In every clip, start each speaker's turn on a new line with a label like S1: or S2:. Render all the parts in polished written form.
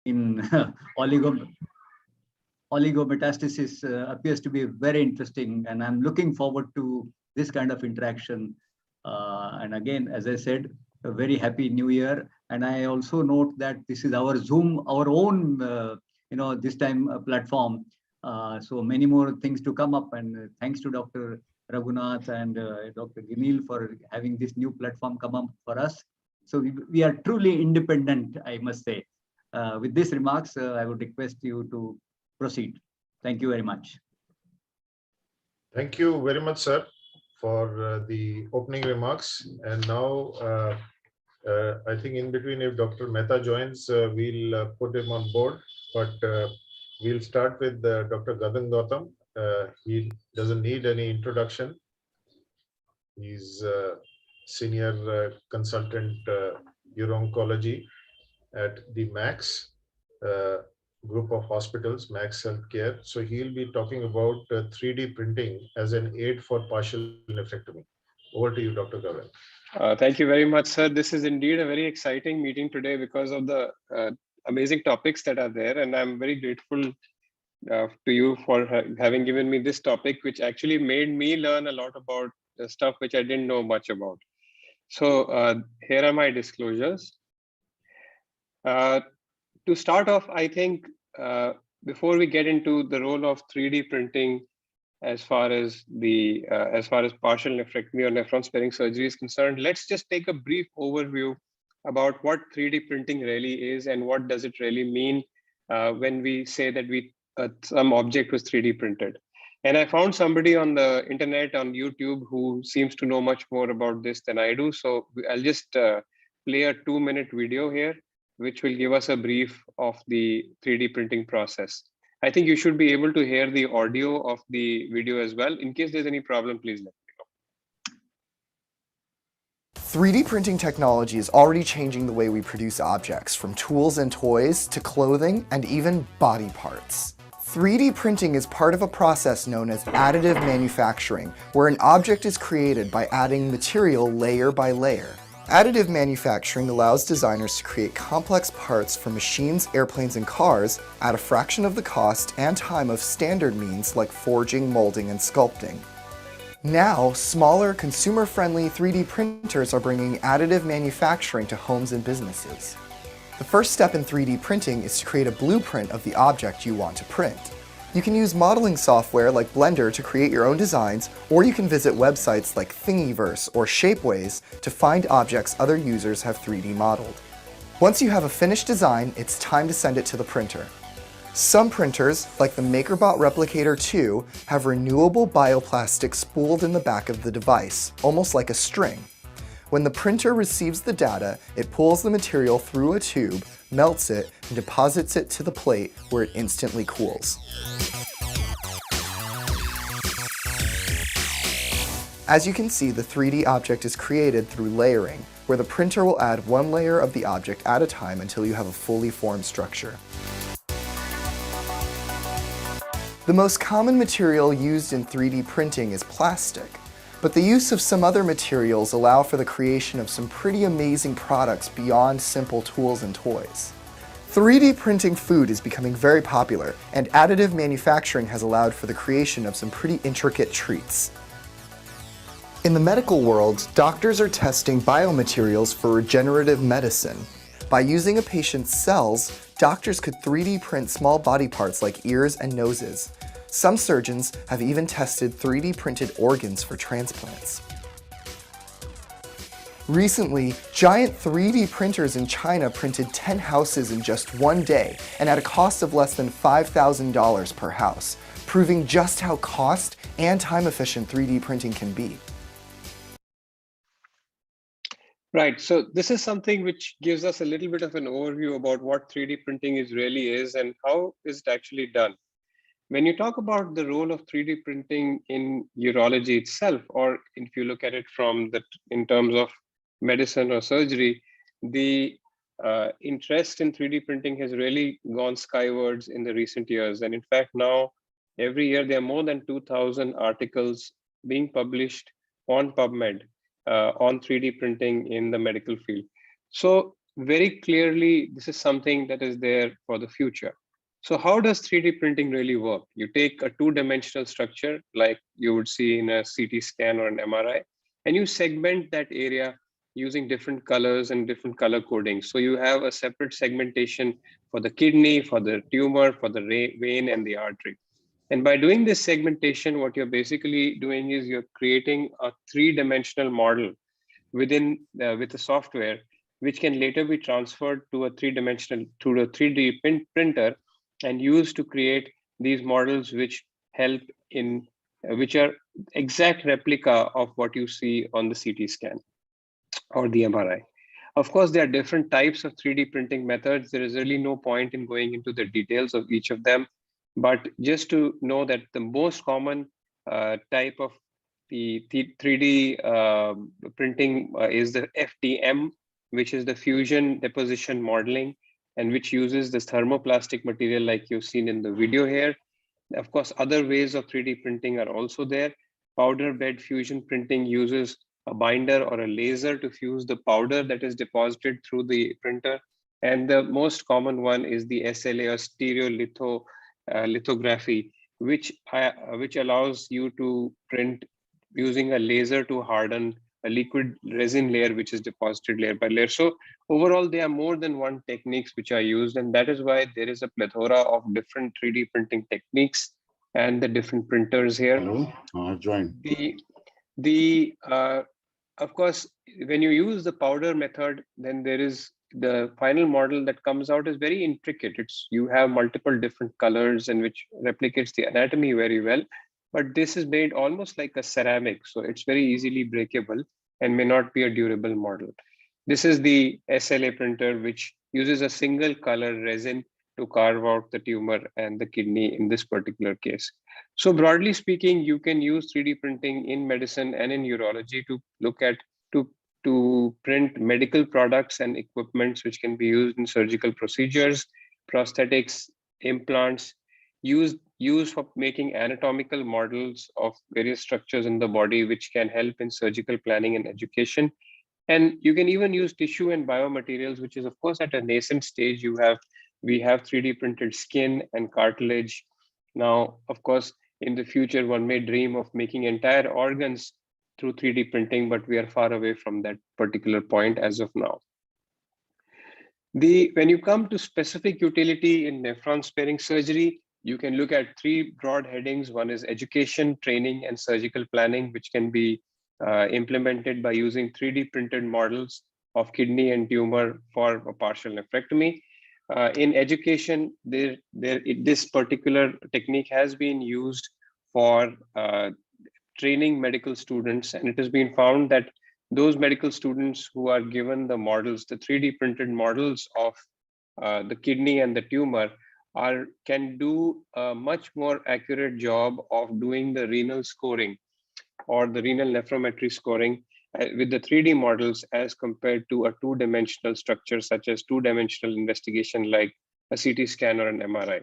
S1: in oligometastasis appears to be very interesting, and I'm looking forward to this kind of interaction. And again, as I said, a very happy New Year. And I also note that this is our Zoom, our own, this time platform. So many more things to come up. And thanks to Dr. Raghunath and Dr. Ginil for having this new platform come up for us. So we are truly independent, I must say. With these remarks, I would request you to proceed. Thank you very much.
S2: Thank you very much, sir, for the opening remarks. And now, I think in between, if Dr. Mehta joins, we'll put him on board. But we'll start with Dr. Gagan Gautam. He doesn't need any introduction. He's senior consultant uro-oncology at the Max group of hospitals, Max Healthcare. So he'll be talking about 3D printing as an aid for partial nephrectomy. Over to you, Dr. Gagan.
S3: Thank you very much, sir. This is indeed a very exciting meeting today because of the amazing topics that are there. And I'm very grateful to you for having given me this topic, which actually made me learn a lot about the stuff which I didn't know much about. So here are my disclosures. To start off, I think before we get into the role of 3D printing as far as partial nephrectomy or nephron sparing surgery is concerned, let's just take a brief overview about what 3D printing really is and what does it really mean when we say that some object was 3D printed. And I found somebody on the internet, on YouTube, who seems to know much more about this than I do. So I'll just play a 2-minute video here, which will give us a brief of the 3D printing process. I think you should be able to hear the audio of the video as well. In case there's any problem, please let me know.
S4: 3D printing technology is already changing the way we produce objects, from tools and toys to clothing and even body parts. 3D printing is part of a process known as additive manufacturing, where an object is created by adding material layer by layer. Additive manufacturing allows designers to create complex parts for machines, airplanes, and cars at a fraction of the cost and time of standard means like forging, molding, and sculpting. Now, smaller, consumer-friendly 3D printers are bringing additive manufacturing to homes and businesses. The first step in 3D printing is to create a blueprint of the object you want to print. You can use modeling software like Blender to create your own designs, or you can visit websites like Thingiverse or Shapeways to find objects other users have 3D modeled. Once you have a finished design, it's time to send it to the printer. Some printers, like the MakerBot Replicator 2, have renewable bioplastic spooled in the back of the device, almost like a string. When the printer receives the data, it pulls the material through a tube, melts it, and deposits it to the plate where it instantly cools. As you can see, the 3D object is created through layering, where the printer will add one layer of the object at a time until you have a fully formed structure. The most common material used in 3D printing is plastic, but the use of some other materials allow for the creation of some pretty amazing products beyond simple tools and toys. 3D printing food is becoming very popular, and additive manufacturing has allowed for the creation of some pretty intricate treats. In the medical world, doctors are testing biomaterials for regenerative medicine. By using a patient's cells, doctors could 3D print small body parts like ears and noses. Some surgeons have even tested 3D printed organs for transplants. Recently, giant 3D printers in China printed 10 houses in just one day and at a cost of less than $5,000 per house, proving just how cost and time-efficient 3D printing can be.
S3: Right, so this is something which gives us a little bit of an overview about what 3D printing really is and how is it actually done. When you talk about the role of 3D printing in urology itself, or if you look at it in terms of medicine or surgery, the interest in 3D printing has really gone skywards in the recent years. And in fact, now every year there are more than 2,000 articles being published on PubMed on 3D printing in the medical field. So very clearly, this is something that is there for the future. So how does 3D printing really work? You take a two-dimensional structure like you would see in a CT scan or an MRI, and you segment that area using different colors and different color coding. So you have a separate segmentation for the kidney, for the tumor, for the vein and the artery. And by doing this segmentation, what you're basically doing is you're creating a three-dimensional model within with the software, which can later be transferred to a three-dimensional to a 3D printer and used to create these models, which help in which are exact replica of what you see on the CT scan or the MRI. Of course, there are different types of 3D printing methods. There is really no point in going into the details of each of them, but just to know that the most common type of the 3D printing is the FDM, which is the fusion deposition modeling, and which uses this thermoplastic material like you've seen in the video here. Of course, other ways of 3D printing are also there. Powder bed fusion printing uses a binder or a laser to fuse the powder that is deposited through the printer. And the most common one is the SLA or lithography, which allows you to print using a laser to harden a liquid resin layer, which is deposited layer by layer. So overall, there are more than one techniques which are used, and that is why there is a plethora of different 3D printing techniques and the different printers here.
S5: Hello, join.
S3: Of course, when you use the powder method, then there is the final model that comes out is very intricate. You have multiple different colors and which replicates the anatomy very well. But this is made almost like a ceramic, so it's very easily breakable and may not be a durable model. This is the SLA printer, which uses a single color resin to carve out the tumor and the kidney in this particular case. So broadly speaking, you can use 3D printing in medicine and in urology to look at to print medical products and equipments which can be used in surgical procedures, prosthetics, implants, used for making anatomical models of various structures in the body, which can help in surgical planning and education. And you can even use tissue and biomaterials, which is of course at a nascent stage. We have 3D printed skin and cartilage. Now, of course, in the future, one may dream of making entire organs through 3D printing, but we are far away from that particular point as of now. When you come to specific utility in nephron sparing surgery, you can look at three broad headings. One is education, training, and surgical planning, which can be implemented by using 3D printed models of kidney and tumor for a partial nephrectomy. In education, this particular technique has been used for training medical students, and it has been found that those medical students who are given the models, the 3D printed models of the kidney and the tumor, can do a much more accurate job of doing the renal scoring or the renal nephrometry scoring with the 3D models as compared to a two-dimensional structure such as two-dimensional investigation like a CT scan or an MRI.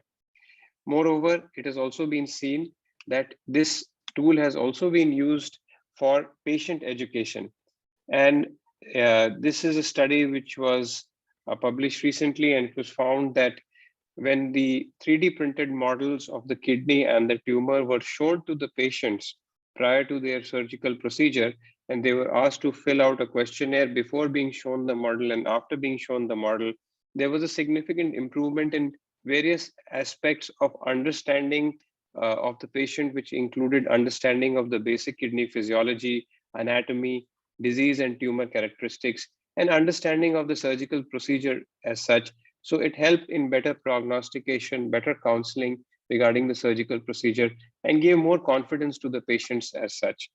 S3: Moreover, it has also been seen that this tool has also been used for patient education. And this is a study which was published recently, and it was found that when the 3D printed models of the kidney and the tumor were shown to the patients prior to their surgical procedure, and they were asked to fill out a questionnaire before being shown the model and after being shown the model, there was a significant improvement in various aspects of understanding of the patient, which included understanding of the basic kidney physiology, anatomy, disease and tumor characteristics, and understanding of the surgical procedure as such. So it helped in better prognostication, better counseling regarding the surgical procedure, and gave more confidence to the patients as such.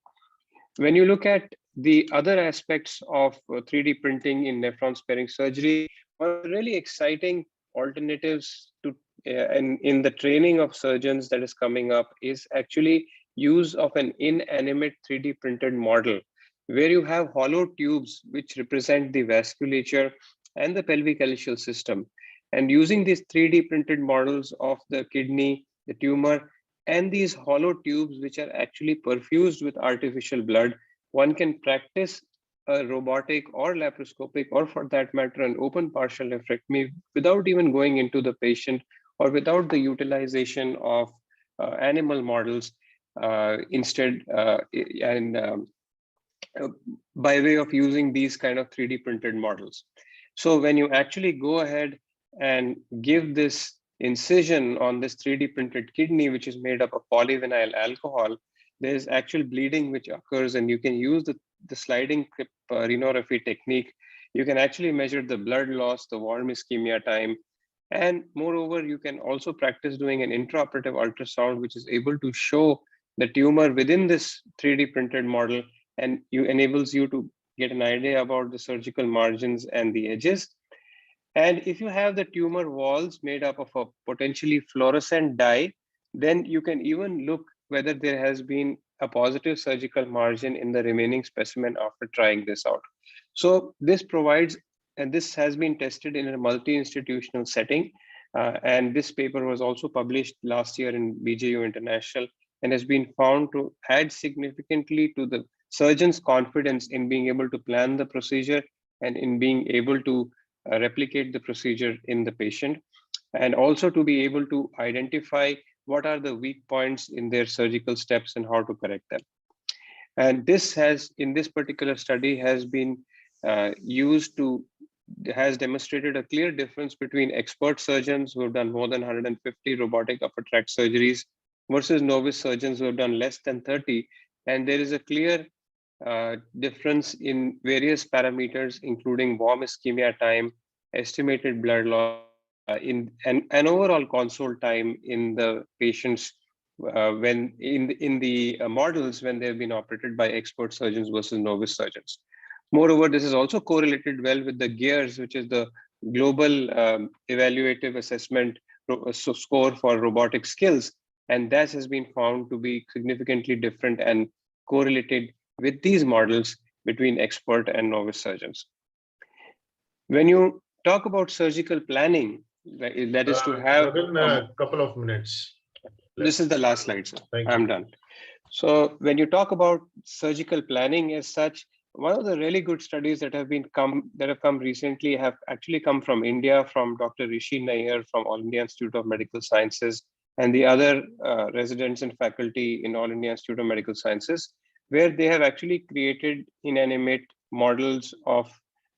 S3: When you look at the other aspects of 3D printing in nephron sparing surgery, one of the really exciting alternatives to in the training of surgeons that is coming up is actually use of an inanimate 3D printed model, where you have hollow tubes which represent the vasculature and the pelvic calyceal system. And using these 3D printed models of the kidney, the tumor, and these hollow tubes which are actually perfused with artificial blood, one can practice a robotic or laparoscopic, or for that matter, an open partial nephrectomy without even going into the patient or without the utilization of animal models instead by way of using these kind of 3D printed models. So when you actually go ahead and give this incision on this 3D printed kidney, which is made up of polyvinyl alcohol, there's actual bleeding which occurs, and you can use the sliding clip rhinography technique. You can actually measure the blood loss, the warm ischemia time, and moreover, you can also practice doing an intraoperative ultrasound, which is able to show the tumor within this 3D printed model, and enables you to get an idea about the surgical margins and the edges. And if you have the tumor walls made up of a potentially fluorescent dye, then you can even look whether there has been a positive surgical margin in the remaining specimen after trying this out. So this provides, and this has been tested in a multi-institutional setting. And this paper was also published last year in BJU International, and has been found to add significantly to the surgeon's confidence in being able to plan the procedure and in being able to replicate the procedure in the patient, and also to be able to identify what are the weak points in their surgical steps and how to correct them. And this has, in this particular study, has been has demonstrated a clear difference between expert surgeons who have done more than 150 robotic upper tract surgeries versus novice surgeons who have done less than 30. And there is a clear difference in various parameters, including warm ischemia time, estimated blood loss, and overall console time in the patients when in the models when they've been operated by expert surgeons versus novice surgeons. Moreover, this is also correlated well with the GEARS, which is the global evaluative assessment score for robotic skills, and that has been found to be significantly different and correlated with these models between expert and novice surgeons. When you talk about surgical planning, that is to have
S2: a couple of minutes.
S3: This is the last slide, sir. I'm done. So when you talk about surgical planning as such, one of the really good studies that have come recently have actually come from India, from Dr. Rishi Nair from All India Institute of Medical Sciences, and the other residents and faculty in All India Institute of Medical Sciences, where they have actually created inanimate models of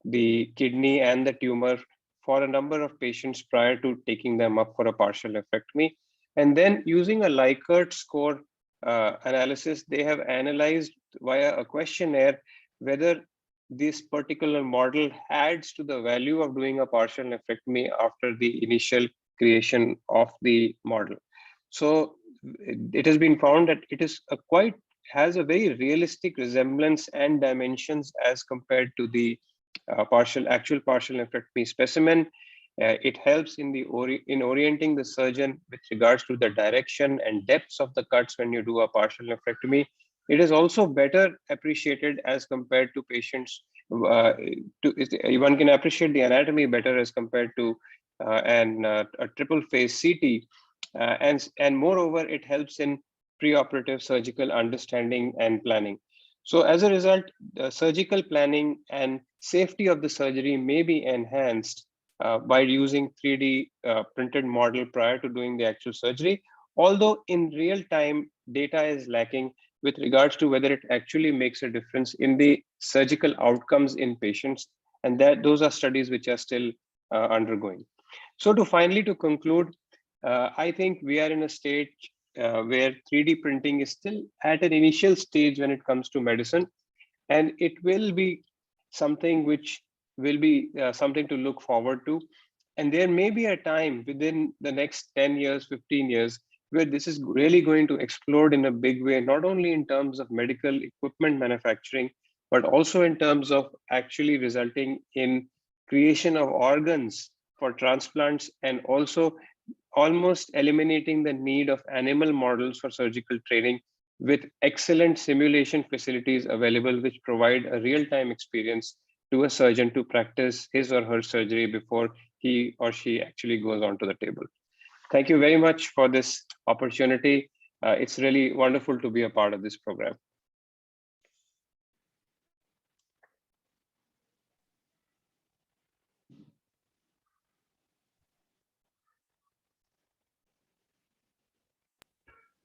S3: the kidney and the tumor for a number of patients prior to taking them up for a partial nephrectomy. And then using a Likert score analysis, they have analyzed via a questionnaire whether this particular model adds to the value of doing a partial nephrectomy after the initial creation of the model. So it has been found that it is has a very realistic resemblance and dimensions as compared to the actual partial nephrectomy specimen. It helps in orienting the surgeon with regards to the direction and depths of the cuts when you do a partial nephrectomy. It is also better appreciated as compared to patients. One can appreciate the anatomy better as compared to a triple phase CT, and moreover, it helps in preoperative surgical understanding and planning. So as a result, the surgical planning and safety of the surgery may be enhanced by using 3D printed model prior to doing the actual surgery, although in real time data is lacking with regards to whether it actually makes a difference in the surgical outcomes in patients, and that those are studies which are still undergoing. So to conclude, I think we are in a stage where 3D printing is still at an initial stage when it comes to medicine, and it will be something which will be something to look forward to. And there may be a time within the next 10 years, 15 years, where this is really going to explode in a big way, not only in terms of medical equipment manufacturing, but also in terms of actually resulting in creation of organs for transplants, and also almost eliminating the need of animal models for surgical training, with excellent simulation facilities available, which provide a real-time experience to a surgeon to practice his or her surgery before he or she actually goes onto the table. Thank you very much for this opportunity. It's really wonderful to be a part of this program.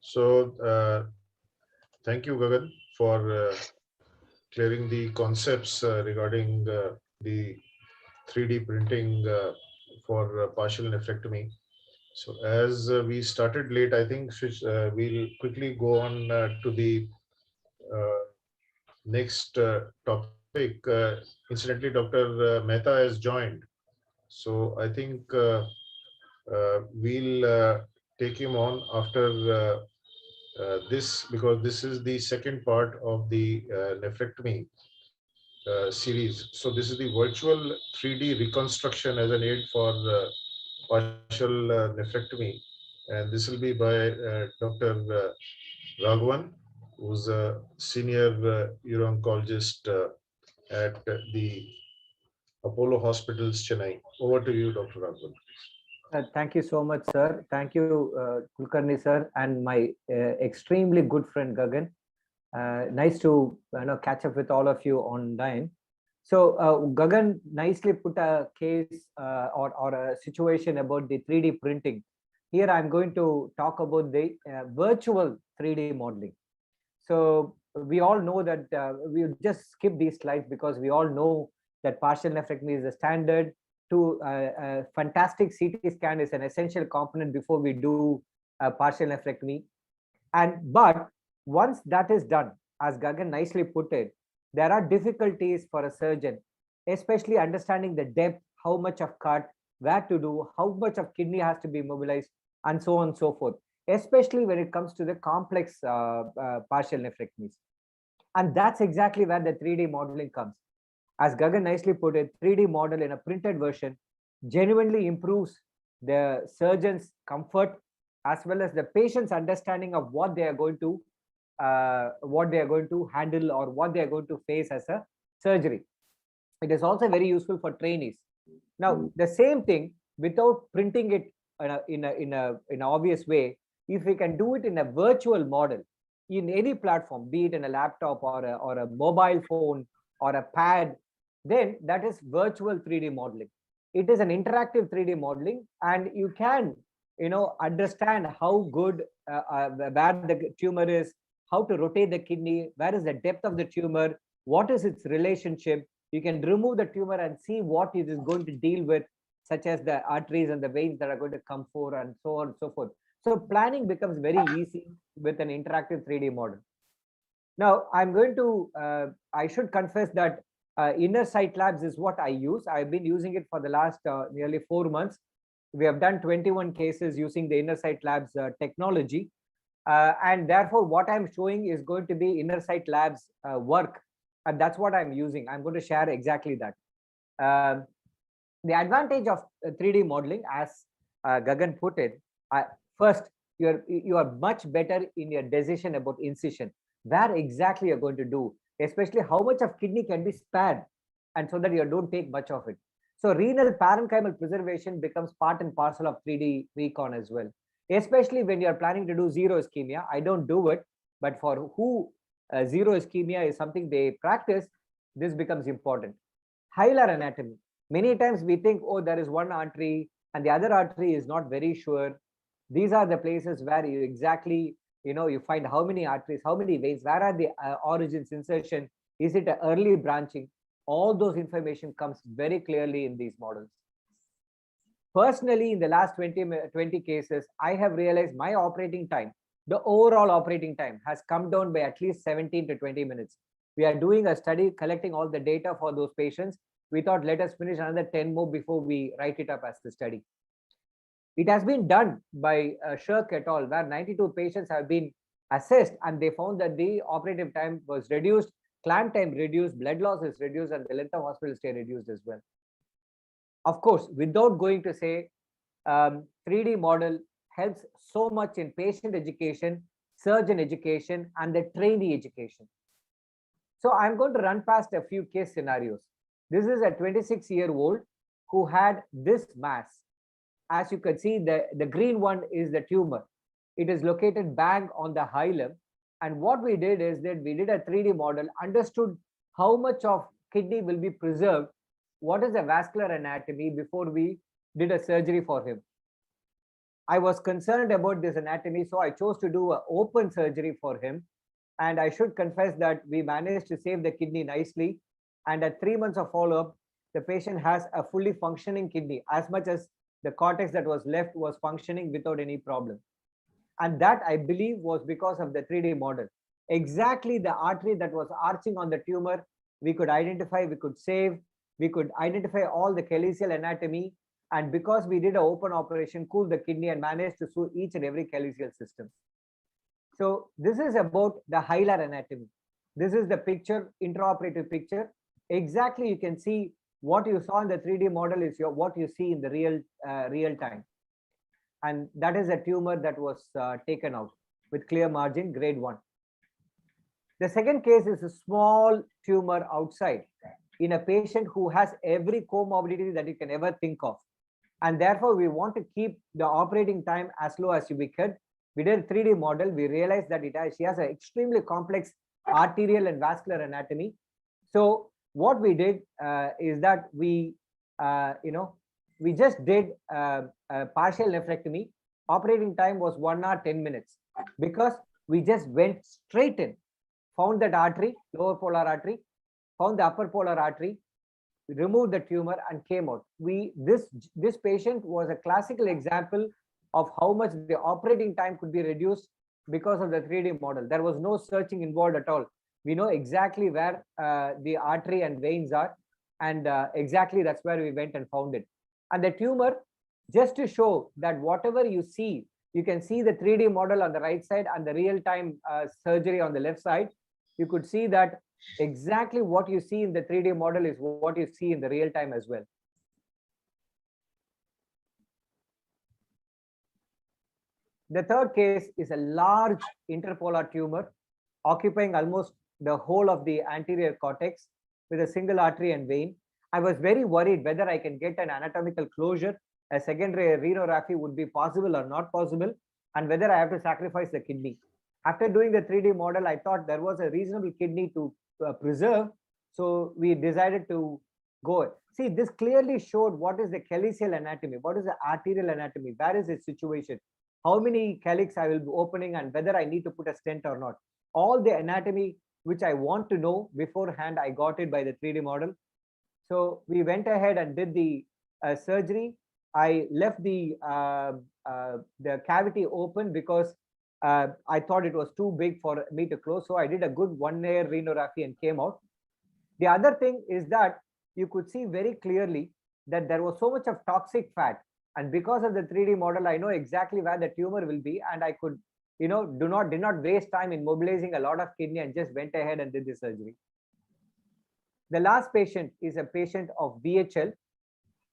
S2: So thank you, Gagan, for clearing the concepts regarding the 3D printing for partial nephrectomy. So as we started late, I think we'll quickly go on to the next topic. Incidentally, Dr. Mehta has joined. So I think we'll take him on after this, because this is the second part of the nephrectomy series. So this is the virtual 3D reconstruction as an aid for partial nephrectomy, and this will be by Dr. Raghavan, who's a senior uro-oncologist at the Apollo Hospitals, Chennai. Over to you, Dr. Raghavan.
S5: Thank you so much, sir. Thank you, Kulkarni sir, and my extremely good friend Gagan. Nice to catch up with all of you online. So Gagan nicely put a case or a situation about the 3D printing. Here I'm going to talk about the virtual 3D modeling. So we all know that we'll just skip these slides because we all know that partial nephrectomy is the standard. To a fantastic CT scan is an essential component before we do a partial nephrectomy. But once that is done, as Gagan nicely put it, there are difficulties for a surgeon, especially understanding the depth, how much of cut, where to do, how much of kidney has to be mobilized, and so on and so forth, especially when it comes to the complex partial nephrectomies. And that's exactly where the 3D modeling comes. As Gagan nicely put it, 3D model in a printed version genuinely improves the surgeon's comfort as well as the patient's understanding of what they are going to handle or what they are going to face as a surgery. It is also very useful for trainees. Now, the same thing without printing it in an obvious way, if we can do it in a virtual model in any platform, be it in a laptop or a mobile phone or a pad, then that is virtual 3D modeling. It is an interactive 3D modeling, and you can understand how good where the tumor is, how to rotate the kidney, where is the depth of the tumor, what is its relationship. You can remove the tumor and see what it is going to deal with, such as the arteries and the veins that are going to come forward, and so on and so forth. So planning becomes very easy with an interactive 3D model. Now I'm going to I should confess that Inner Sight Labs is what I use. I've been using it for the last nearly 4 months. We have done 21 cases using the Inner Sight Labs technology. And therefore, what I'm showing is going to be Inner Sight Labs work. And that's what I'm using. I'm going to share exactly that. The advantage of 3D modeling, as Gagan put it, first, you are much better in your decision about incision. Where exactly you're going to do, especially how much of kidney can be spared, and so that you don't take much of it. So renal parenchymal preservation becomes part and parcel of 3D recon as well, especially when you're planning to do zero ischemia. I don't do it, but for who zero ischemia is something they practice, this becomes important. Hilar anatomy. Many times we think, oh, there is one artery and the other artery is not very sure. These are the places where you exactly you find how many arteries, how many veins, where are the origins, insertion, is it an early branching? All those information comes very clearly in these models. Personally, in the last 20 cases, I have realized my operating time, the overall operating time, has come down by at least 17 to 20 minutes. We are doing a study collecting all the data for those patients. We thought, let us finish another 10 more before we write it up as the study. It has been done by Shirk et al., where 92 patients have been assessed, and they found that the operative time was reduced, clamp time reduced, blood loss is reduced, and the length of hospital stay reduced as well. Of course, without going to say, 3D model helps so much in patient education, surgeon education, and the trainee education. So I'm going to run past a few case scenarios. This is a 26-year-old who had this mass. As you can see, the green one is the tumor. It is located bang on the hilum. And what we did is that we did a 3D model, understood how much of kidney will be preserved, what is the vascular anatomy before we did a surgery for him. I was concerned about this anatomy, so I chose to do an open surgery for him. And I should confess that we managed to save the kidney nicely. And at 3 months of follow-up, the patient has a fully functioning kidney, as much as the cortex that was left was functioning without any problem. And that, I believe, was because of the 3D model. Exactly the artery that was arching on the tumor, we could identify, we could save, we could identify all the calyceal anatomy. And because we did an open operation, cooled the kidney and managed to soothe each and every calyceal system. So this is about the hilar anatomy. This is the picture, intraoperative picture. Exactly, you can see what you saw in the 3D model is what you see in the real time. And that is a tumor that was taken out with clear margin, grade 1. The second case is a small tumor outside in a patient who has every comorbidity that you can ever think of. And therefore, we want to keep the operating time as low as we could. We did a 3D model. We realized that she has an extremely complex arterial and vascular anatomy. So what we did is that we just did a partial nephrectomy. Operating time was 1 hour, 10 minutes, because we just went straight in, found that artery, lower polar artery, found the upper polar artery, removed the tumor and came out. This patient was a classical example of how much the operating time could be reduced because of the 3D model. There was no searching involved at all. We know exactly where the artery and veins are, and exactly that's where we went and found it. And the tumor, just to show that whatever you see, you can see the 3D model on the right side and the real-time surgery on the left side. You could see that exactly what you see in the 3D model is what you see in the real time as well. The third case is a large interpolar tumor occupying almost the whole of the anterior cortex with a single artery and vein. I was very worried whether I can get an anatomical closure, a secondary renography would be possible or not possible, and whether I have to sacrifice the kidney. After doing the 3D model, I thought there was a reasonable kidney to preserve. So we decided to go. See, this clearly showed what is the calyceal anatomy, what is the arterial anatomy, where is its situation, how many calyx I will be opening, and whether I need to put a stent or not. All the anatomy which I want to know beforehand, I got it by the 3D model. So we went ahead and did the surgery. I left the cavity open because I thought it was too big for me to close. So I did a good 1-layer renography and came out. The other thing is that you could see very clearly that there was so much of toxic fat. And because of the 3D model, I know exactly where the tumor will be. And I could, did not waste time in mobilizing a lot of kidney and just went ahead and did the surgery. The last patient is a patient of VHL,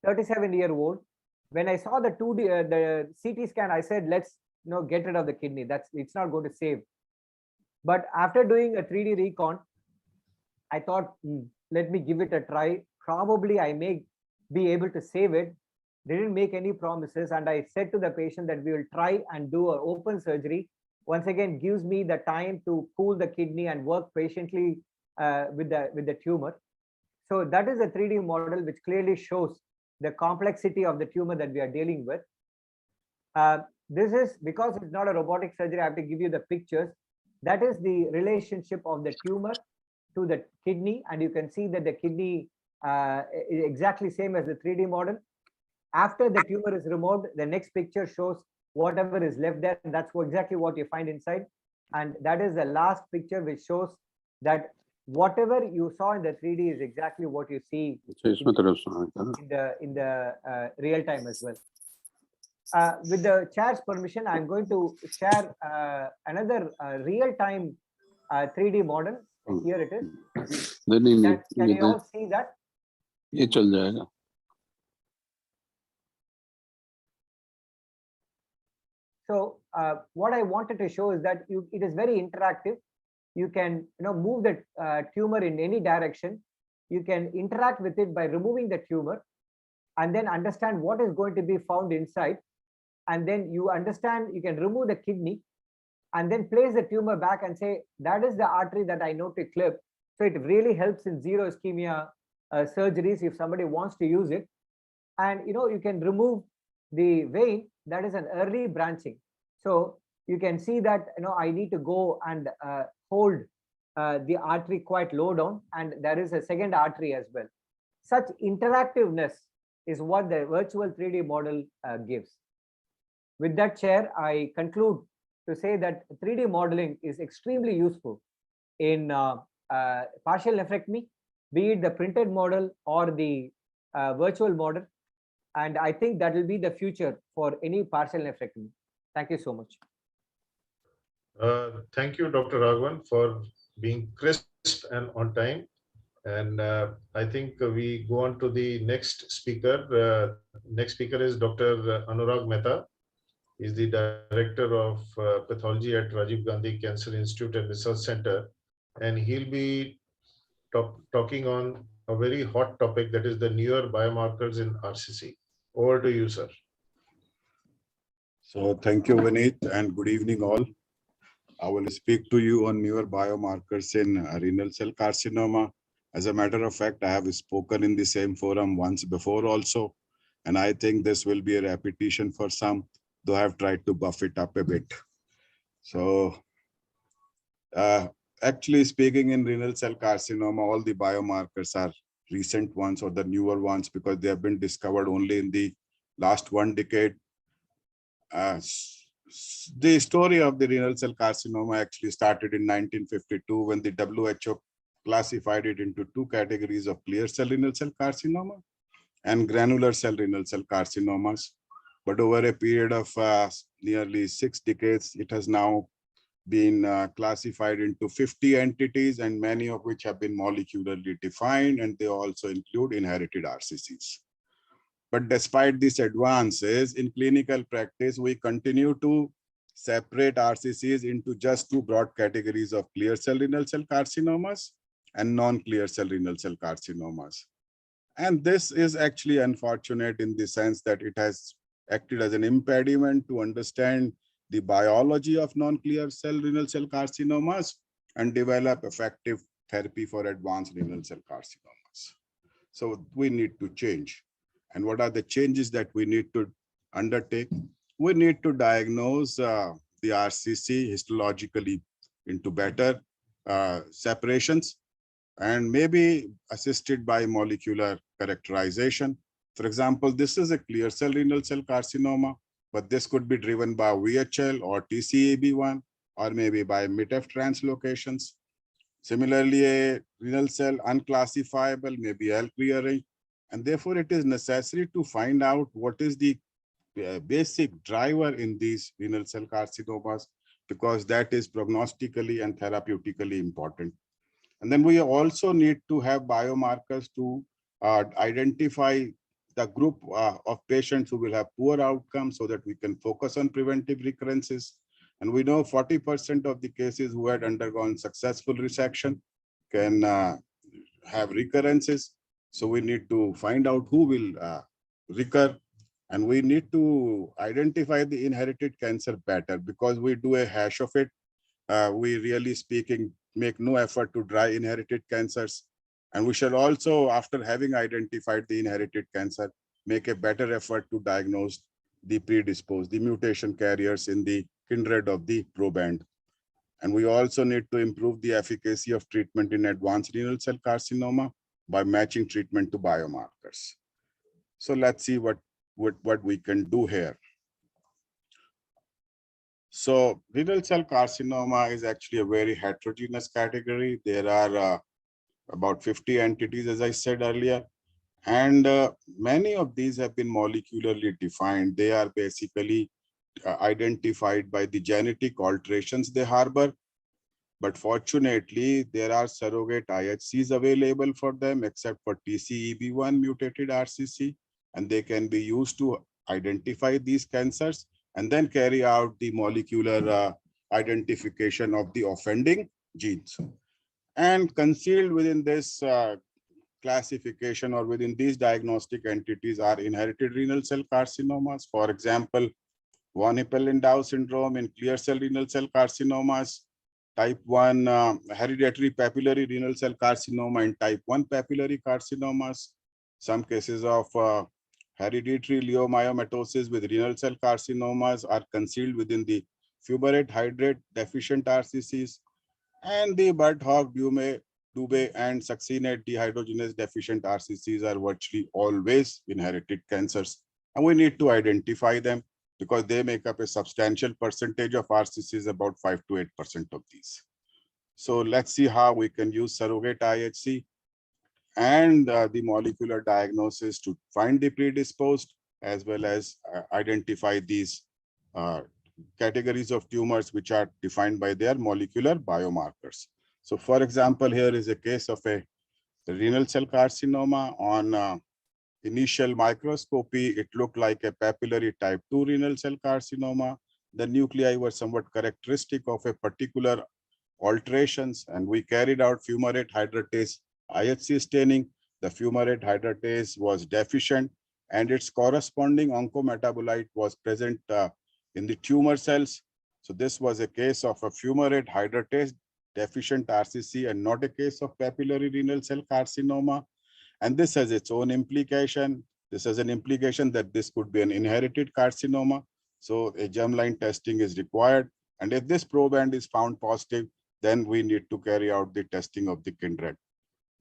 S5: 37-year-old. When I saw the the CT scan, I said, let's get rid of the kidney. It's not going to save. But after doing a 3D recon, I thought, let me give it a try. Probably I may be able to save it. They didn't make any promises. And I said to the patient that we will try and do an open surgery. Once again, gives me the time to cool the kidney and work patiently with the tumor. So that is a 3D model which clearly shows the complexity of the tumor that we are dealing with. This is, because it's not a robotic surgery, I have to give you the pictures. That is the relationship of the tumor to the kidney. And you can see that the kidney is exactly same as the 3D model. After the tumor is removed, the next picture shows whatever is left there. And that's exactly what you find inside. And that is the last picture which shows that whatever you saw in the 3D is exactly what you see in the real time as well. With the chair's permission, I'm going to share another real-time 3D model. Here it is. Can you all see that? So what I wanted to show is that it is very interactive. You can move the tumor in any direction. You can interact with it by removing the tumor and then understand what is going to be found inside. And then you can remove the kidney and then place the tumor back and say, that is the artery that I know to clip. So it really helps in zero ischemia surgeries if somebody wants to use it. And you can remove the vein, that is an early branching. So you can see that, I need to go and hold the artery quite low down, and there is a second artery as well. Such interactiveness is what the virtual 3D model gives. With that, Chair, I conclude to say that 3D modeling is extremely useful in partial nephrectomy, be it the printed model or the virtual model. And I think that will be the future for any partial nephrectomy. Thank you so much.
S2: Thank you, Dr. Raghavan, for being crisp and on time. And I think we go on to the next speaker. Next speaker is Dr. Anurag Mehta. He's the Director of Pathology at Rajiv Gandhi Cancer Institute and Research Center. And he'll be talking on a very hot topic, that is the newer biomarkers in RCC. Over to you, sir.
S6: So thank you, Vineet, and good evening all. I will speak to you on newer biomarkers in renal cell carcinoma. As a matter of fact, I have spoken in the same forum once before also, and I think this will be a repetition for some, though I have tried to buff it up a bit. So actually speaking, in renal cell carcinoma, all the biomarkers are recent ones or the newer ones because they have been discovered only in the last 1 decade. The story of the renal cell carcinoma actually started in 1952 when the WHO classified it into 2 categories of clear cell renal cell carcinoma and granular cell renal cell carcinomas. But over a period of nearly 6 decades, it has now been classified into 50 entities, and many of which have been molecularly defined, and they also include inherited RCCs. But despite these advances in clinical practice, we continue to separate RCCs into just 2 broad categories of clear cell renal cell carcinomas and non-clear cell renal cell carcinomas. And this is actually unfortunate in the sense that it has acted as an impediment to understand the biology of non-clear cell renal cell carcinomas and develop effective therapy for advanced renal cell carcinomas. So we need to change. And what are the changes that we need to undertake? We need to diagnose the RCC histologically into better separations, and maybe assisted by molecular characterization. For example, this is a clear cell renal cell carcinoma, but this could be driven by VHL or TCAB1, or maybe by MITF translocations. Similarly, a renal cell unclassifiable may be L-rearranged, and therefore it is necessary to find out what is the basic driver in these renal cell carcinomas, because that is prognostically and therapeutically important. And then we also need to have biomarkers to identify the group of patients who will have poor outcomes so that we can focus on preventive recurrences. And we know 40% of the cases who had undergone successful resection can have recurrences. So we need to find out who will recur, and we need to identify the inherited cancer better, because we do a hash of it. We really speaking make no effort to dry inherited cancers. And we should also, after having identified the inherited cancer, make a better effort to diagnose the predisposed, the mutation carriers in the kindred of the proband. And we also need to improve the efficacy of treatment in advanced renal cell carcinoma by matching treatment to biomarkers. So let's see what we can do here. So renal cell carcinoma is actually a very heterogeneous category. There are about 50 entities, as I said earlier, and many of these have been molecularly defined. They are basically identified by the genetic alterations they harbor. But fortunately, there are surrogate IHCs available for them, except for TCEB1 mutated RCC, and they can be used to identify these cancers and then carry out the molecular identification of the offending genes. And concealed within this classification or within these diagnostic entities are inherited renal cell carcinomas. For example, von Hippel-Lindau syndrome in clear cell renal cell carcinomas, type 1 hereditary papillary renal cell carcinoma and type 1 papillary carcinomas, some cases of hereditary leiomyomatosis with renal cell carcinomas are concealed within the fumarate hydrate deficient RCCs, and the Bart-Hawk, Dubé, and succinate dehydrogenase deficient RCCs are virtually always inherited cancers. And we need to identify them because they make up a substantial percentage of RCCs, about 5 to 8% of these. So let's see how we can use surrogate IHC and the molecular diagnosis to find the predisposed, as well as identify these categories of tumors which are defined by their molecular biomarkers. So for example, here is a case of a renal cell carcinoma. On initial microscopy, it looked like a papillary type 2 renal cell carcinoma. The nuclei were somewhat characteristic of a particular alterations, and we carried out fumarate hydratase IHC staining. The fumarate hydratase was deficient, and its corresponding oncometabolite was present in the tumor cells. So this was a case of a fumarate hydratase deficient RCC and not a case of papillary renal cell carcinoma. And this has its own implication. This has an implication that this could be an inherited carcinoma. So a germline testing is required. And if this proband is found positive, then we need to carry out the testing of the kindred.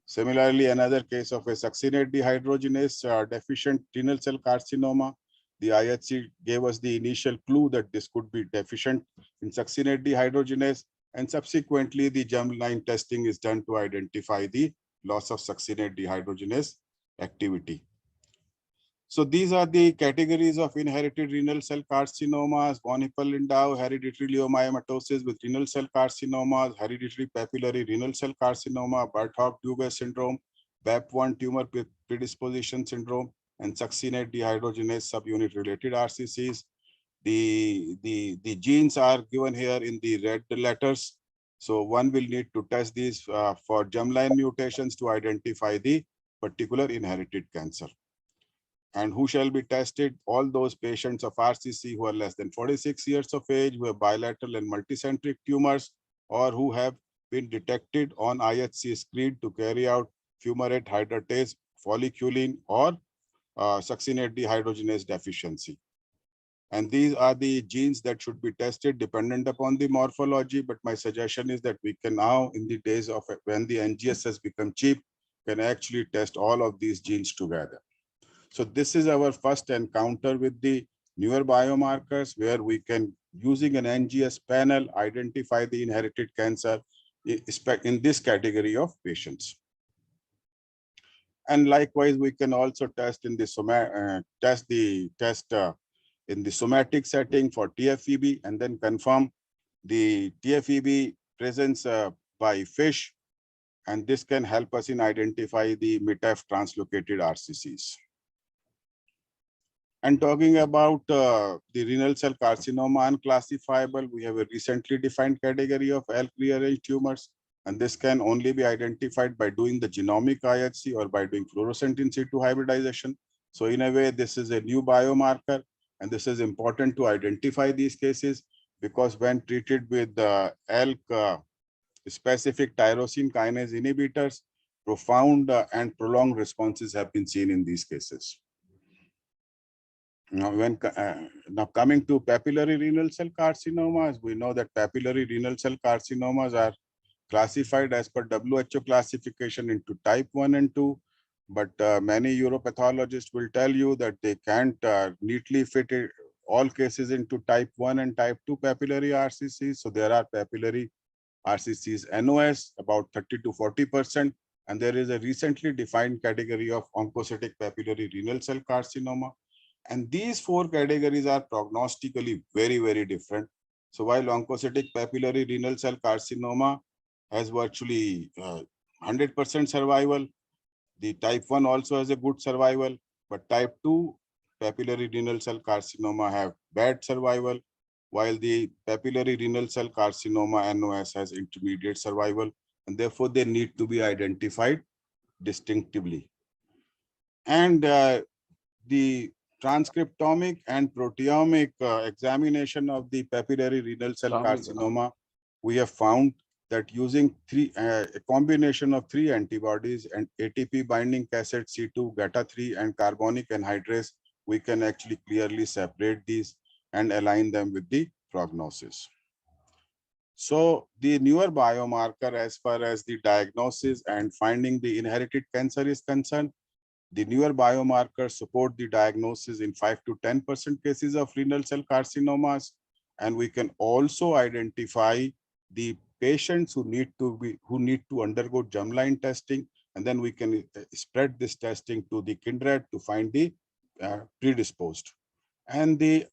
S6: Similarly, another case of a succinate dehydrogenase deficient renal cell carcinoma. The IHC gave us the initial clue that this could be deficient in succinate dehydrogenase, and subsequently the germline testing is done to identify the loss of succinate dehydrogenase activity. So these are the categories of inherited renal cell carcinomas: von Hippel-Lindau, hereditary leiomyomatosis with renal cell carcinomas, hereditary papillary renal cell carcinoma, Bart-Hawk-Dubé syndrome, BAP1 tumor predisposition syndrome, and succinate dehydrogenase subunit related RCCs. The genes are given here in the red letters. So one will need to test these for germline mutations to identify the particular inherited cancer. And who shall be tested? All those patients of RCC who are less than 46 years of age, who have bilateral and multicentric tumors, or who have been detected on IHC screen to carry out fumarate hydratase, folliculin, or succinate dehydrogenase deficiency. And these are the genes that should be tested dependent upon the morphology. But my suggestion is that we can now, in the days of when the NGS has become cheap, can actually test all of these genes together. So this is our first encounter with the newer biomarkers, where we can, using an NGS panel, identify the inherited cancer in this category of patients. And likewise, we can also test in the in the somatic setting for TFEB, and then confirm the TFEB presence by FISH, and this can help us in identify the MITF translocated RCCs. And talking about the renal cell carcinoma unclassifiable, we have a recently defined category of ALK rearranged tumors, and this can only be identified by doing the genomic IHC or by doing fluorescent in situ hybridization. So in a way, this is a new biomarker, and this is important to identify these cases, because when treated with ALK specific tyrosine kinase inhibitors, profound and prolonged responses have been seen in these cases. Now, now coming to papillary renal cell carcinomas, we know that papillary renal cell carcinomas are classified as per WHO classification into type 1 and 2, but many uropathologists will tell you that they can't neatly fit all cases into type 1 and type 2 papillary RCCs. So there are papillary RCCs NOS, about 30 to 40%, and there is a recently defined category of oncocytic papillary renal cell carcinoma. And these four categories are prognostically very, very different. So while oncocytic papillary renal cell carcinoma has virtually 100% survival, the type 1 also has a good survival, but type 2 papillary renal cell carcinoma have bad survival, while the papillary renal cell carcinoma NOS has intermediate survival, and therefore they need to be identified distinctively. And the transcriptomic and proteomic examination of the papillary renal cell carcinoma, we have found that using a combination of 3 antibodies and ATP binding cassette C2, GATA3, and carbonic anhydrase we can actually clearly separate these and align them with the prognosis. So the newer biomarker as far as the diagnosis and finding the inherited cancer is concerned, the newer biomarkers support the diagnosis in 5 to 10% cases of renal cell carcinomas. And we can also identify the patients who need to undergo germline testing. And then we can spread this testing to the kindred to find the predisposed. And the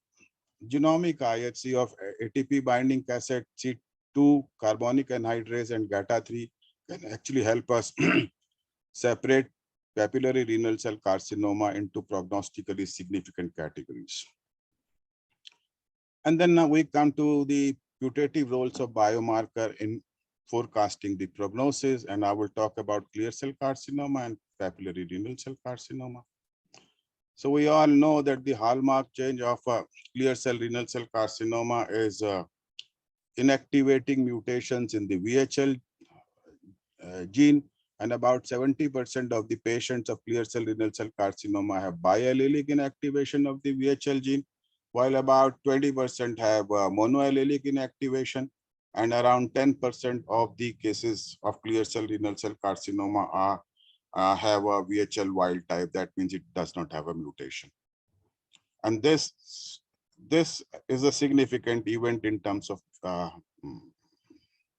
S6: genomic IHC of ATP binding cassette, C2, carbonic anhydrase, and GATA3 can actually help us separate papillary renal cell carcinoma into prognostically significant categories. And then now we come to the putative roles of biomarker in forecasting the prognosis, and I will talk about clear cell carcinoma and papillary renal cell carcinoma. So we all know that the hallmark change of clear cell renal cell carcinoma is inactivating mutations in the VHL gene, and about 70% of the patients of clear cell renal cell carcinoma have biallelic inactivation of the VHL gene, while about 20% have monoallelic inactivation, and around 10% of the cases of clear cell renal cell carcinoma have a VHL wild type. That means it does not have a mutation. And this is a significant event in terms of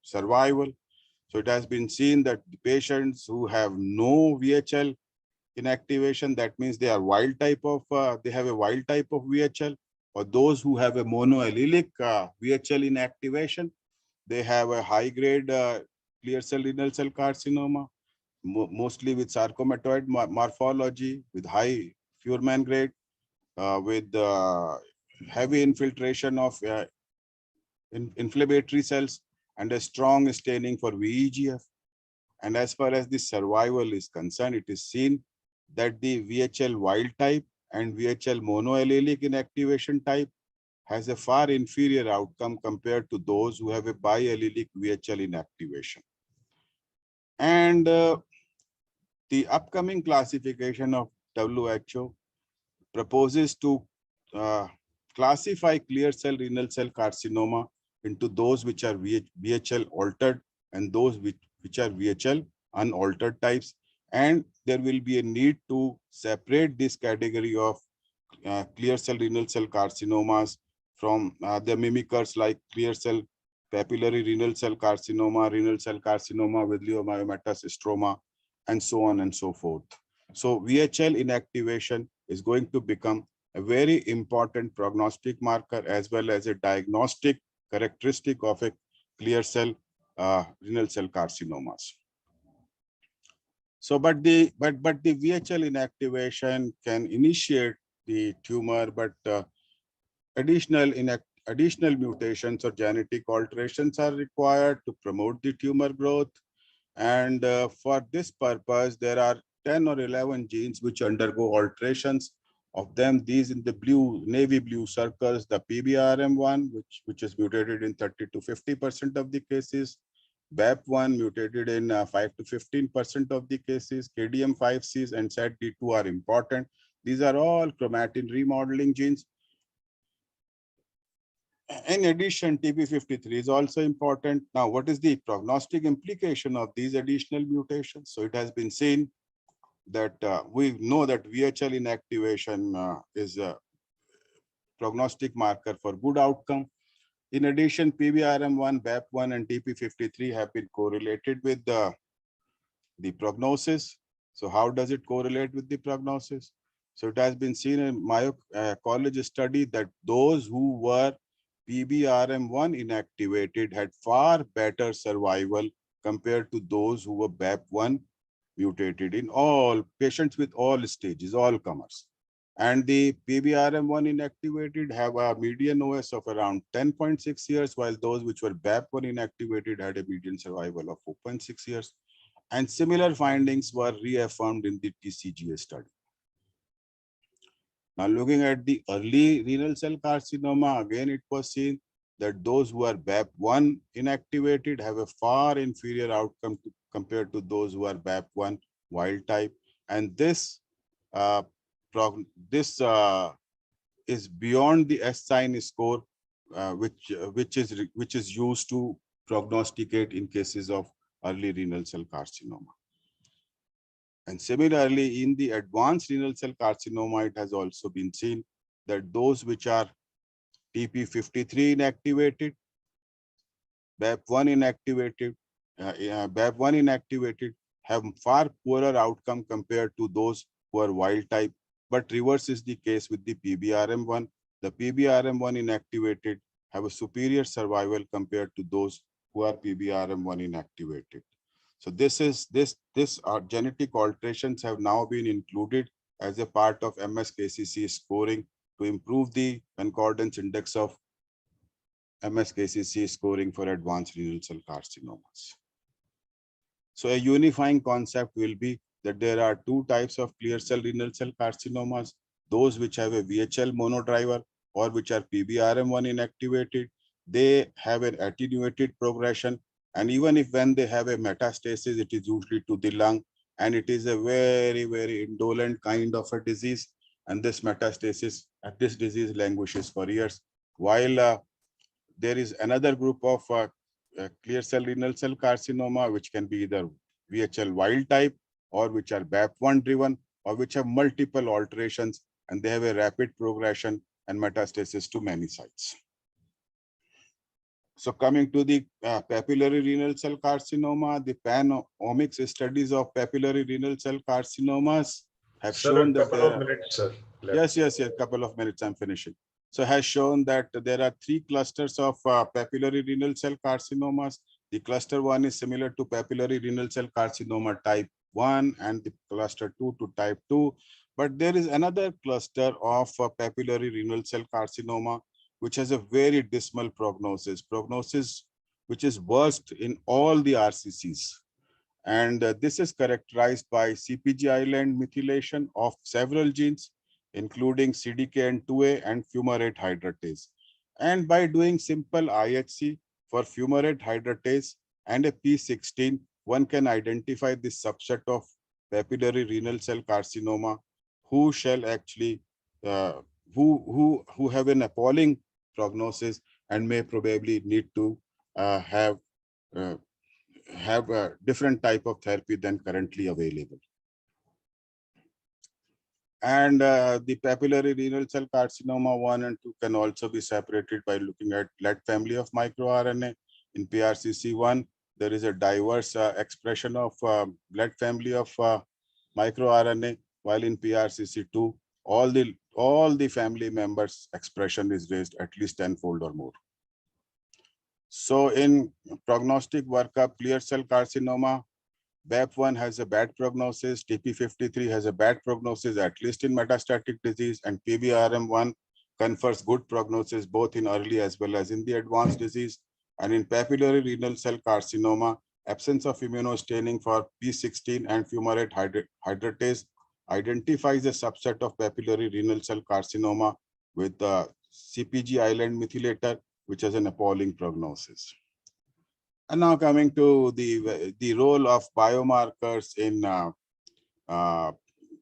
S6: survival. So it has been seen that the patients who have no VHL inactivation, that means they are wild type of, they have a wild type of VHL, or those who have a monoallelic VHL inactivation, they have a high grade clear cell renal cell carcinoma, mostly with sarcomatoid morphology, with high Fuhrman grade, with heavy infiltration of inflammatory cells, and a strong staining for VEGF. And as far as the survival is concerned, it is seen that the VHL wild type and VHL monoallelic inactivation type has a far inferior outcome compared to those who have a biallelic VHL inactivation. And the upcoming classification of WHO proposes to classify clear cell renal cell carcinoma into those which are VHL altered and those which are VHL unaltered types. And there will be a need to separate this category of clear cell renal cell carcinomas from the mimickers like clear cell papillary renal cell carcinoma with leiomyomatous stroma, and so on and so forth. So VHL inactivation is going to become a very important prognostic marker as well as a diagnostic characteristic of a clear cell renal cell carcinomas. So, but the VHL inactivation can initiate the tumor, but additional mutations or genetic alterations are required to promote the tumor growth. And for this purpose, there are 10 or 11 genes which undergo alterations. Of them, these in the blue, navy blue circles, the PBRM1, which is mutated in 30 to 50% of the cases, BAP1 mutated in 5 to 15% of the cases, KDM5Cs and SATD2 are important. These are all chromatin remodeling genes. In addition, TP53 is also important. Now, what is the prognostic implication of these additional mutations? So it has been seen that we know that VHL inactivation is a prognostic marker for good outcome. In addition, PBRM1, BAP1, and TP53 have been correlated with the prognosis. So how does it correlate with the prognosis? So it has been seen in Mayo College study that those who were PBRM1 inactivated had far better survival compared to those who were BAP1 mutated in all patients with all stages, all comers. And the PBRM1 inactivated have a median OS of around 10.6 years, while those which were BAP1 inactivated had a median survival of 4.6 years. And similar findings were reaffirmed in the TCGA study. Now, looking at the early renal cell carcinoma, again, it was seen that those who are BAP1 inactivated have a far inferior outcome compared to those who are BAP1 wild type. And this this is beyond the S sign score, which is used to prognosticate in cases of early renal cell carcinoma. And similarly, in the advanced renal cell carcinoma, it has also been seen that those which are TP53 inactivated, BAP1 inactivated, BAP1 inactivated have far poorer outcome compared to those who are wild type, but reverse is the case with the PBRM1. The PBRM1 inactivated have a superior survival compared to those who are PBRM1 inactivated. So this genetic alterations have now been included as a part of MSKCC scoring to improve the concordance index of MSKCC scoring for advanced renal cell carcinomas. So a unifying concept will be that there are two types of clear cell renal cell carcinomas, those which have a VHL monodriver or which are PBRM1 inactivated. They have an attenuated progression, and even if when they have a metastasis, it is usually to the lung, and it is a very, very indolent kind of a disease, and this metastasis at this disease languishes for years. While there is another group of clear cell renal cell carcinoma, which can be either VHL wild type or which are BAP1 driven or which have multiple alterations, and they have a rapid progression and metastasis to many sites. So coming to the papillary renal cell carcinoma, the pan-omics studies of papillary renal cell carcinomas have shown that
S2: couple of minutes, sir.
S6: Yes, couple of minutes, I'm finishing. So has shown that there are three clusters of papillary renal cell carcinomas. The cluster 1 is similar to papillary renal cell carcinoma type 1 and the cluster 2 to type 2. But there is another cluster of papillary renal cell carcinoma, which has a very dismal prognosis which is worst in all the RCCs. And this is characterized by CpG island methylation of several genes, including CDKN2A and fumarate hydratase. And by doing simple IHC for fumarate hydratase and a P16, one can identify this subset of papillary renal cell carcinoma who shall actually who have an appalling prognosis and may probably need to have a different type of therapy than currently available. And the papillary renal cell carcinoma 1 and 2 can also be separated by looking at lead family of microRNA. In PRCC1, there is a diverse expression of lead family of microRNA, while in PRCC2, all the family members expression is raised at least 10-fold or more. So in prognostic workup, clear cell carcinoma, BAP1 has a bad prognosis, TP53 has a bad prognosis, at least in metastatic disease, and PBRM1 confers good prognosis both in early as well as in the advanced disease. And in papillary renal cell carcinoma, absence of immunostaining for P16 and fumarate hydratase identifies a subset of papillary renal cell carcinoma with the CpG island methylator, which has an appalling prognosis. And now coming to the role of biomarkers in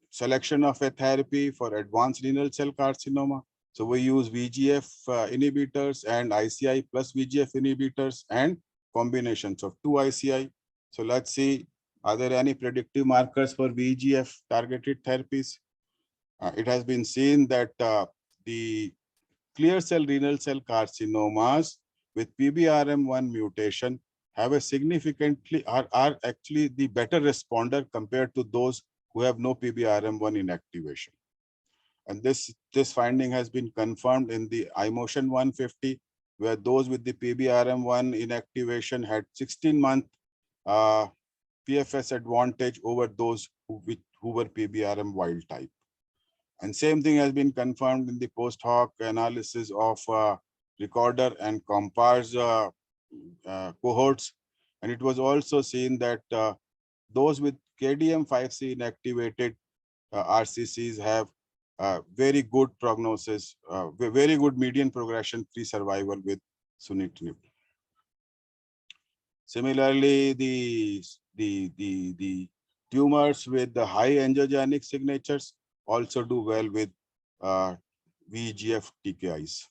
S6: selection of a therapy for advanced renal cell carcinoma. So we use VEGF inhibitors and ICI plus VEGF inhibitors and combinations of 2 ICI. So let's see, are there any predictive markers for VEGF targeted therapies? It has been seen that the clear cell renal cell carcinomas with PBRM1 mutation have a significantly are actually the better responder compared to those who have no PBRM1 inactivation. And this finding has been confirmed in the iMotion 150, where those with the PBRM1 inactivation had 16-month PFS advantage over those who were PBRM wild type. And same thing has been confirmed in the post hoc analysis of recorder and COMPARS cohorts. And it was also seen that those with KDM5C inactivated RCCs have very good prognosis, very good median progression-free survival with sunitinib. Similarly, the tumors with the high angiogenic signatures also do well with VEGF TKIs.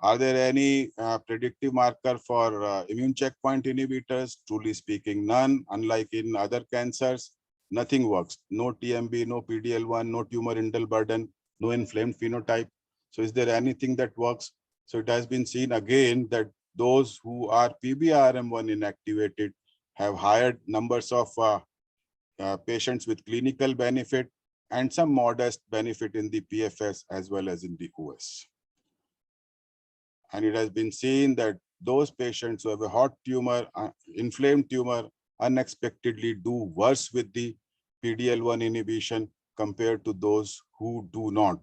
S6: Are there any predictive marker for immune checkpoint inhibitors? Truly speaking, none. Unlike in other cancers, nothing works. No TMB, no PDL1, no tumor indel burden, no inflamed phenotype. So is there anything that works? So it has been seen again that those who are PBRM1 inactivated have higher numbers of patients with clinical benefit and some modest benefit in the PFS as well as in the OS. And it has been seen that those patients who have a hot tumor, inflamed tumor, unexpectedly do worse with the PDL1 inhibition compared to those who do not.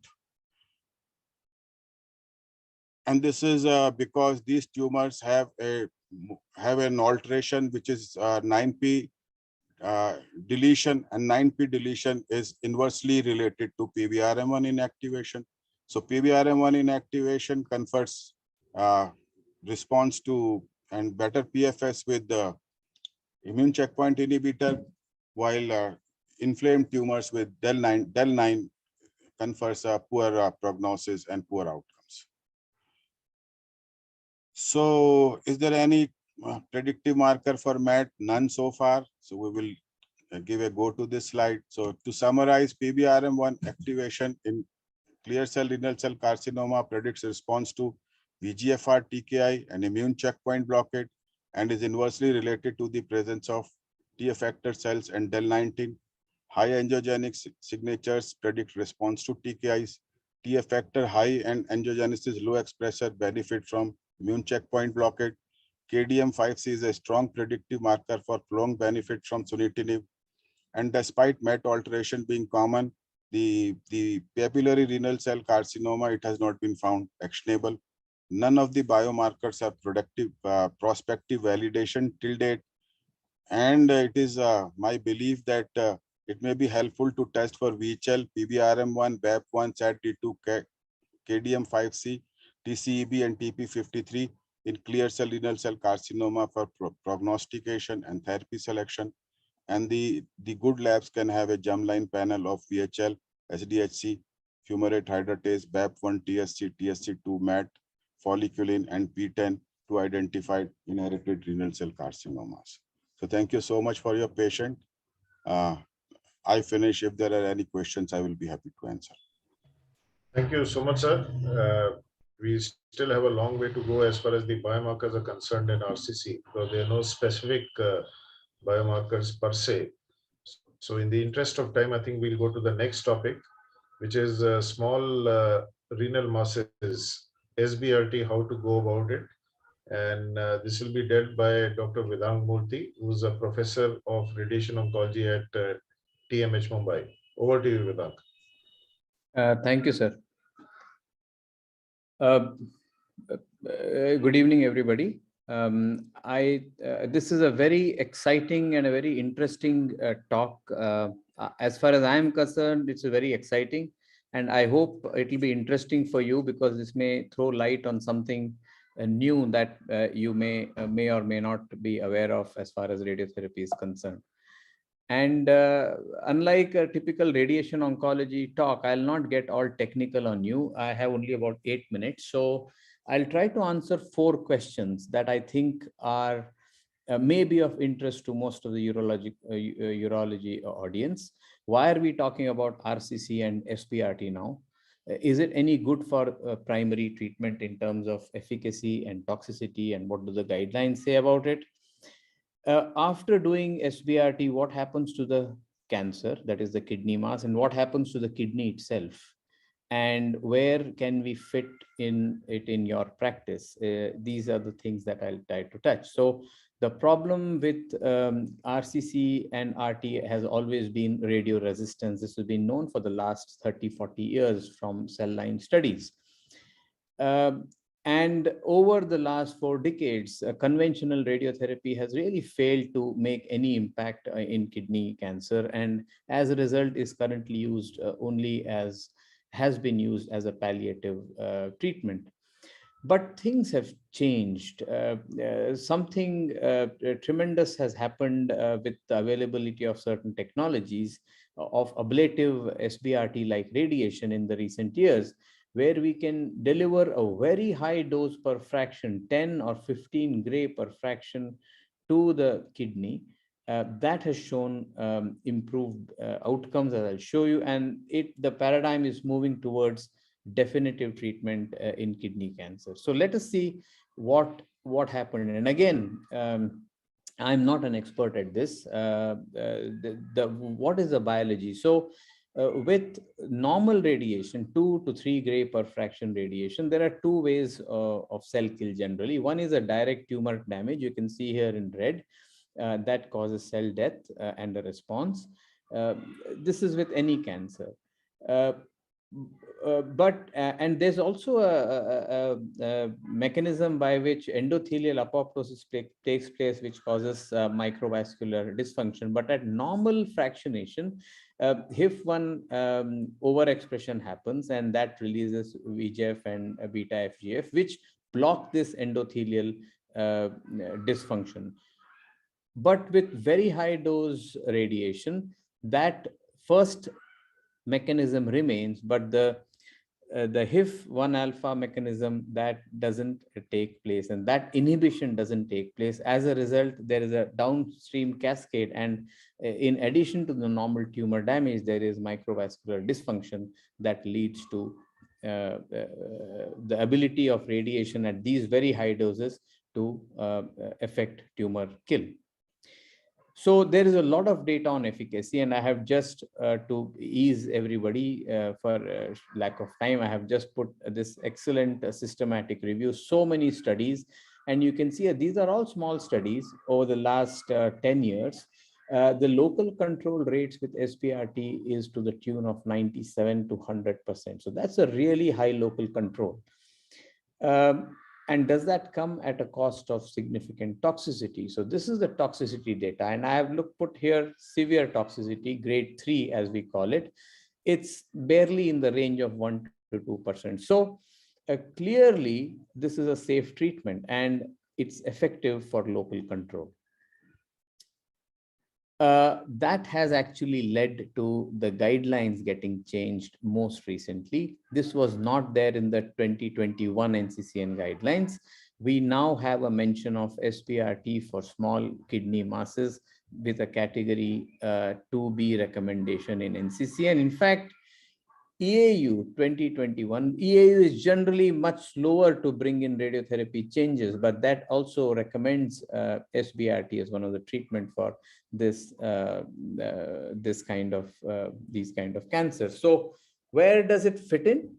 S6: And this is because these tumors have an alteration which is 9p deletion, and 9p deletion is inversely related to PBRM1 inactivation. So PBRM1 inactivation confers response to and better PFS with the immune checkpoint inhibitor, while inflamed tumors with del9 confers a poor prognosis and poor outcomes. So is there any predictive marker for MET? None so far. So we will give a go to this slide. So to summarize, PBRM1 activation in clear cell renal cell carcinoma predicts response to VEGFR TKI and immune checkpoint blockade, and is inversely related to the presence of T effector cells and del19. High angiogenic signatures predict response to TKIs. T effector high and angiogenesis low expressor benefit from immune checkpoint blockade. KDM5C is a strong predictive marker for prolonged benefit from sunitinib. And despite MET alteration being common, the papillary renal cell carcinoma, it has not been found actionable. None of the biomarkers are prospective validation till date. And it is my belief that it may be helpful to test for VHL, PBRM1, BAP1, SAT-D2, KDM5C, TCEB, and TP53 in clear cell renal cell carcinoma for prognostication and therapy selection. And the good labs can have a germline panel of VHL, SDHC, fumarate hydratase, BAP1, TSC, TSC2, MAT, folliculin, and P10 to identify inherited renal cell carcinomas. So thank you so much for your patience. I finish. If there are any questions, I will be happy to answer.
S2: Thank you so much, sir. We still have a long way to go as far as the biomarkers are concerned in RCC, because there are no specific biomarkers per se. So in the interest of time, I think we'll go to the next topic, which is small renal masses, SBRT, how to go about it. And this will be dealt by Dr. Vedant Murthy, who is a professor of radiation oncology at TMH Mumbai. Over to you, Vedant.
S7: Thank you, sir. Good evening, everybody. This is a very exciting and a very interesting talk. As far as I am concerned, it's very exciting, and I hope it will be interesting for you, because this may throw light on something new that you may or may not be aware of as far as radiotherapy is concerned. And unlike a typical radiation oncology talk, I'll not get all technical on you. I have only about 8 minutes. So I'll try to answer 4 questions that I think are may be of interest to most of the urology audience. Why are we talking about RCC and SBRT now? Is it any good for primary treatment in terms of efficacy and toxicity, and what do the guidelines say about it? After doing SBRT, what happens to the cancer, that is the kidney mass, and what happens to the kidney itself? And where can we fit in it in your practice? These are the things that I'll try to touch. So the problem with RCC and RT has always been radio resistance. This has been known for the last 30-40 years from cell line studies. And over the last 4 decades, conventional radiotherapy has really failed to make any impact in kidney cancer, and as a result is currently used has been used as a palliative treatment. But things have changed. Something tremendous has happened with the availability of certain technologies, of ablative SBRT-like radiation in the recent years, where we can deliver a very high dose per fraction, 10 or 15 gray per fraction to the kidney. That has shown improved outcomes, as I'll show you, and the paradigm is moving towards definitive treatment in kidney cancer. So let us see what happened. And again, I'm not an expert at this. What is the biology? So with normal radiation, 2 to 3 gray per fraction radiation, there are two ways of cell kill generally. One is a direct tumor damage. You can see here in red, that causes cell death and a response. This is with any cancer. And there's also a mechanism by which endothelial apoptosis takes place, which causes microvascular dysfunction. But at normal fractionation, HIF1 overexpression happens, and that releases VEGF and beta FGF, which block this endothelial dysfunction. But with very high dose radiation, that first mechanism remains, but the HIF1 alpha mechanism, that doesn't take place, and that inhibition doesn't take place. As a result, there is a downstream cascade, and in addition to the normal tumor damage, there is microvascular dysfunction that leads to the ability of radiation at these very high doses to affect tumor kill. So there is a lot of data on efficacy, and I have just to ease everybody for lack of time, I have just put this excellent systematic review, so many studies, and you can see these are all small studies over the last 10 years. The local control rates with SBRT is to the tune of 97 to 100%. So that's a really high local control. And does that come at a cost of significant toxicity? So this is the toxicity data, and I have put here severe toxicity, grade 3 as we call it. It's barely in the range of 1 to 2%. So clearly this is a safe treatment and it's effective for local control. That has actually led to the guidelines getting changed most recently. This was not there in the 2021 NCCN guidelines. We now have a mention of SBRT for small kidney masses with a category 2B recommendation in NCCN. In fact, EAU 2021, EAU is generally much slower to bring in radiotherapy changes, but that also recommends SBRT as one of the treatment for this these kind of cancers. So where does it fit in?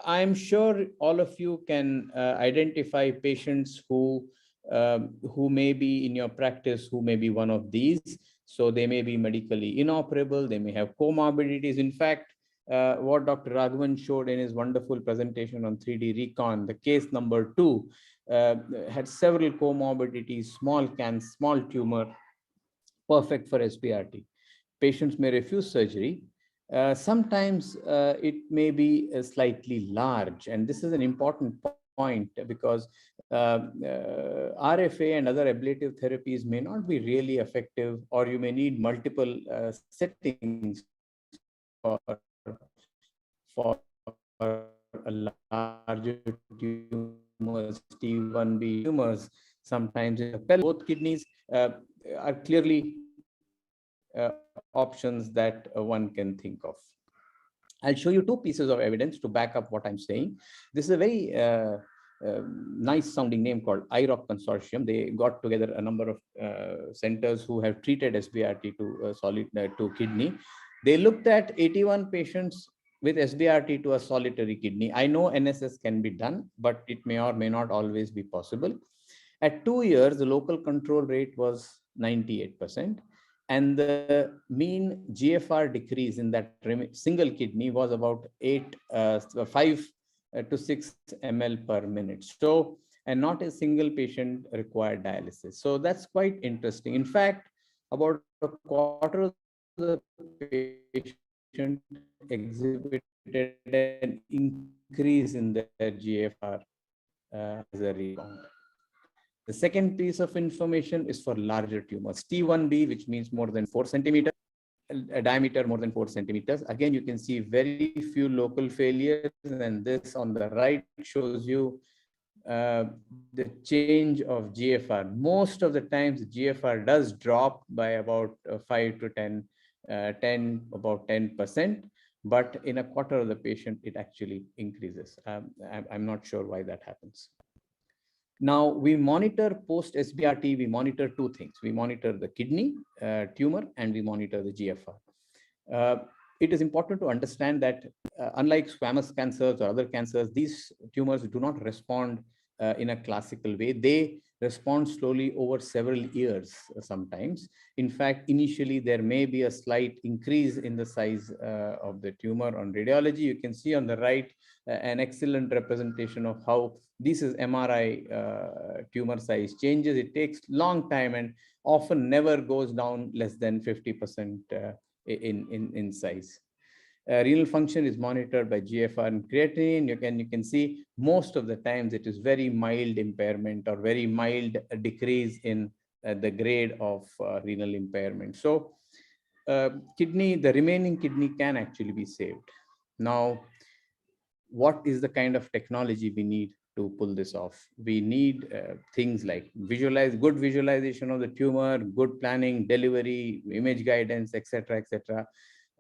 S7: I'm sure all of you can identify patients who may be in your practice, who may be one of these. So they may be medically inoperable, they may have comorbidities. In fact, what Dr. Raghavan showed in his wonderful presentation on 3D Recon, the case number 2 had several comorbidities, small tumor, perfect for SBRT. Patients may refuse surgery. Sometimes it may be slightly large, and this is an important point because RFA and other ablative therapies may not be really effective, or you may need multiple settings for a larger tumors, T1B tumors. Sometimes both kidneys are clearly options that one can think of. I'll show you 2 pieces of evidence to back up what I'm saying. This is a very nice sounding name called IROC Consortium. They got together a number of centers who have treated SBRT to kidney. They looked at 81 patients with SBRT to a solitary kidney. I know NSS can be done, but it may or may not always be possible. At 2 years, the local control rate was 98%. And the mean GFR decrease in that single kidney was about 5 to 6 ml per minute. So, and not a single patient required dialysis. So that's quite interesting. In fact, about a quarter of the patient exhibited an increase in their GFR as a rebound. The second piece of information is for larger tumors, T1B, which means more than 4 centimeters. a diameter more than 4 centimeters. Again, you can see very few local failures, and this on the right shows you the change of GFR. Most of the times GFR does drop by about 5 to 10, about 10%, but in a quarter of the patient, it actually increases. I'm not sure why that happens. Now we monitor post SBRT, we monitor two things. We monitor the kidney tumor and we monitor the GFR. It is important to understand that unlike squamous cancers or other cancers, these tumors do not respond in a classical way. They respond slowly over several years sometimes. In fact, initially there may be a slight increase in the size of the tumor on radiology. You can see on the right an excellent representation of how this is MRI tumor size changes. It takes long time and often never goes down less than 50% in size. Renal function is monitored by GFR and creatinine. You can see most of the times it is very mild impairment or very mild decrease in the grade of renal impairment. So kidney, the remaining kidney can actually be saved. Now, what is the kind of technology we need to pull this off? We need things like good visualization of the tumor, good planning, delivery, image guidance, etc., etc.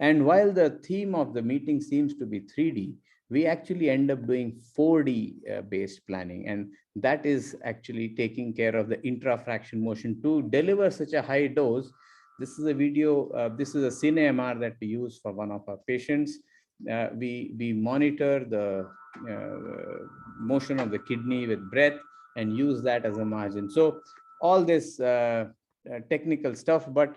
S7: And while the theme of the meeting seems to be 3D, we actually end up doing 4D based planning. And that is actually taking care of the intrafraction motion to deliver such a high dose. This is a video, this is a CineMR that we use for one of our patients. We monitor the motion of the kidney with breath and use that as a margin. So all this technical stuff, but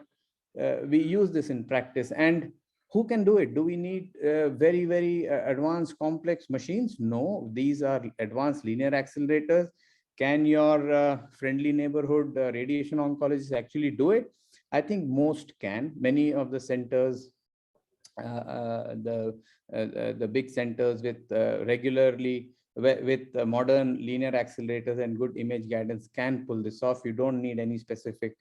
S7: we use this in practice. And who can do it? Do we need very, very advanced complex machines? No, these are advanced linear accelerators. Can your friendly neighborhood radiation oncologist actually do it? I think most can. Many of the centers, the big centers with regularly with modern linear accelerators and good image guidance can pull this off. You don't need any specific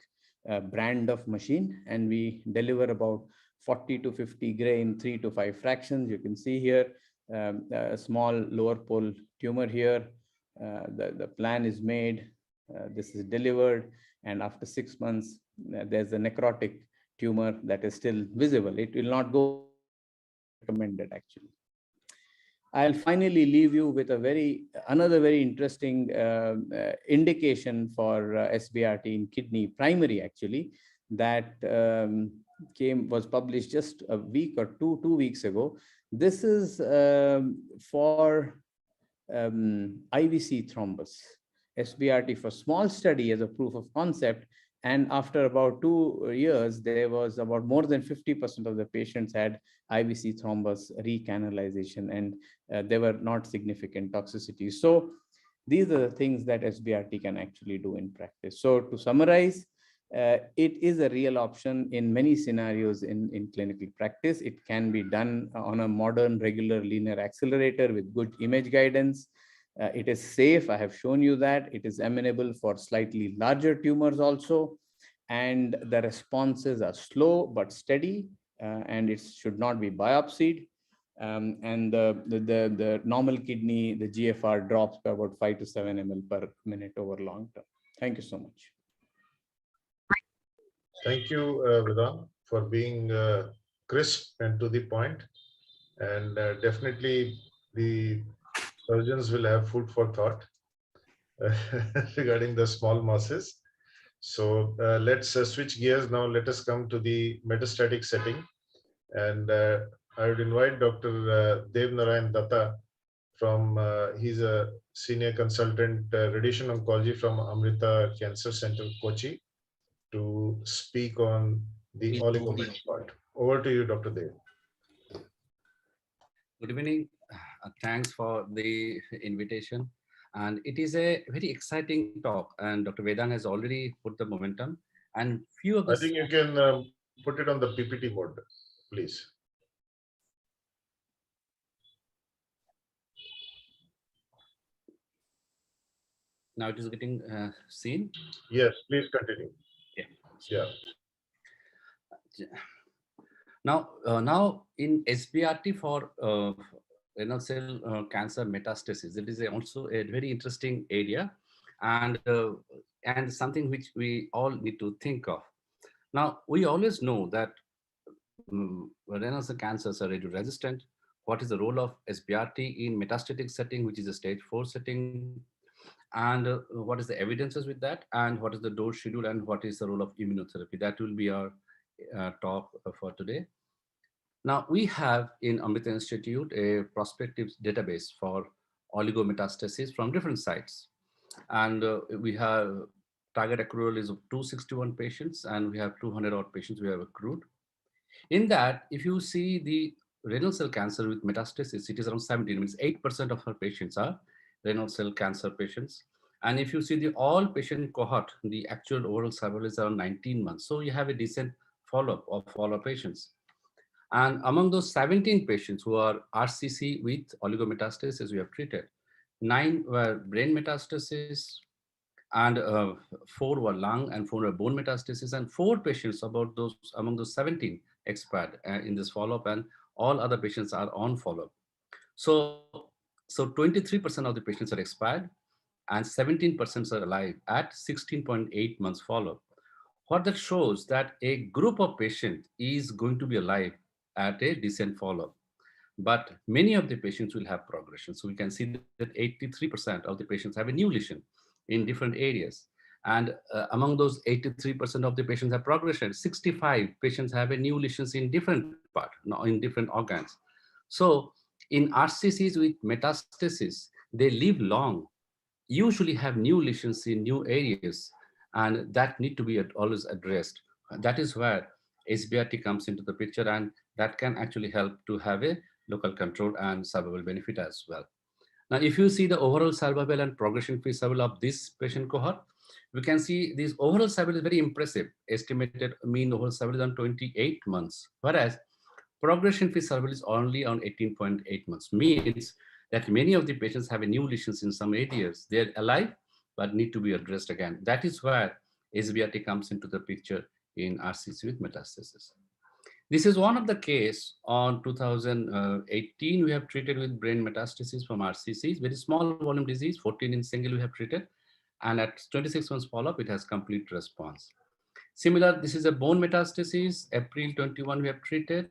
S7: brand of machine, and we deliver about 40 to 50 gray in 3 to 5 fractions. You can see here a small lower pole tumor here. The plan is made, this is delivered, and after 6 months, there's a necrotic tumor that is still visible. It will not go recommended actually. I'll finally leave you with another very interesting indication for SBRT in kidney primary actually, that was published just a week or two weeks ago. This is for IVC thrombus, SBRT for small study as a proof of concept. And after about 2 years, there was about more than 50% of the patients had IVC thrombus recanalization, and there were not significant toxicities. So these are the things that SBRT can actually do in practice. So to summarize, it is a real option in many scenarios in clinical practice. It can be done on a modern regular linear accelerator with good image guidance. It is safe. I have shown you that. It is amenable for slightly larger tumors also. And the responses are slow but steady, and it should not be biopsied. And the normal kidney, the GFR drops by about 5 to 7 ml per minute over long term. Thank you so much.
S2: Thank you, Vedant, for being crisp and to the point. And definitely the surgeons will have food for thought regarding the small masses. So let's switch gears now. Let us come to the metastatic setting. And I would invite Dr. Dev Narayan Datta from, he's a senior consultant radiation oncology from Amrita Cancer Center, Kochi, to speak on the oligomet part. Over to you, Dr. Dev.
S8: Good evening. Thanks for the invitation. And it is a very exciting talk. And Dr. Vedant has already put the momentum. And few of the—
S2: I think you can put it on the PPT mode, please.
S8: Now it is getting seen.
S2: Yes, please continue.
S8: Yeah.
S2: Yeah.
S8: Now in SBRT for renal cell cancer metastasis, it is also a very interesting area, and something which we all need to think of. Now, we always know that renal cell cancers are radio-resistant. What is the role of SBRT in metastatic setting, which is a stage 4 setting, and what is the evidences with that, and what is the dose schedule, and what is the role of immunotherapy? That will be our talk for today. Now, we have in Amrita Institute a prospective database for oligometastasis from different sites. And we have target accrual is of 261 patients, and we have 200 odd patients we have accrued. In that, if you see the renal cell cancer with metastasis, it is around 17, means 8% of our patients are renal cell cancer patients. And if you see the all patient cohort, the actual overall survival is around 19 months. So you have a decent follow-up of all our patients. And among those 17 patients who are RCC with oligometastasis we have treated, 9 were brain metastasis, and 4 were lung, and 4 were bone metastasis, and 4 patients among those 17 expired in this follow-up, and all other patients are on follow-up. So 23% of the patients are expired, and 17% are alive at 16.8 months follow-up. What that shows that a group of patients is going to be alive at a decent follow-up, but many of the patients will have progression. So we can see that 83% of the patients have a new lesion in different areas. And among those 83% of the patients have progression, 65 patients have a new lesions in different part, in different organs. So in RCCs with metastasis, they live long, usually have new lesions in new areas, and that need to be always addressed. That is where SBRT comes into the picture, and that can actually help to have a local control and survival benefit as well. Now, if you see the overall survival and progression-free survival of this patient cohort, we can see this overall survival is very impressive. Estimated mean overall survival is on 28 months, whereas progression-free survival is only on 18.8 months. Means that many of the patients have a new lesions in some areas. They're alive, but need to be addressed again. That is where SBRT comes into the picture in RCC with metastasis. This is one of the case on 2018 we have treated with brain metastasis from RCCs, very small volume disease, 14 in single we have treated, and at 26 months follow-up, it has complete response. Similar, this is a bone metastasis, April 21 we have treated,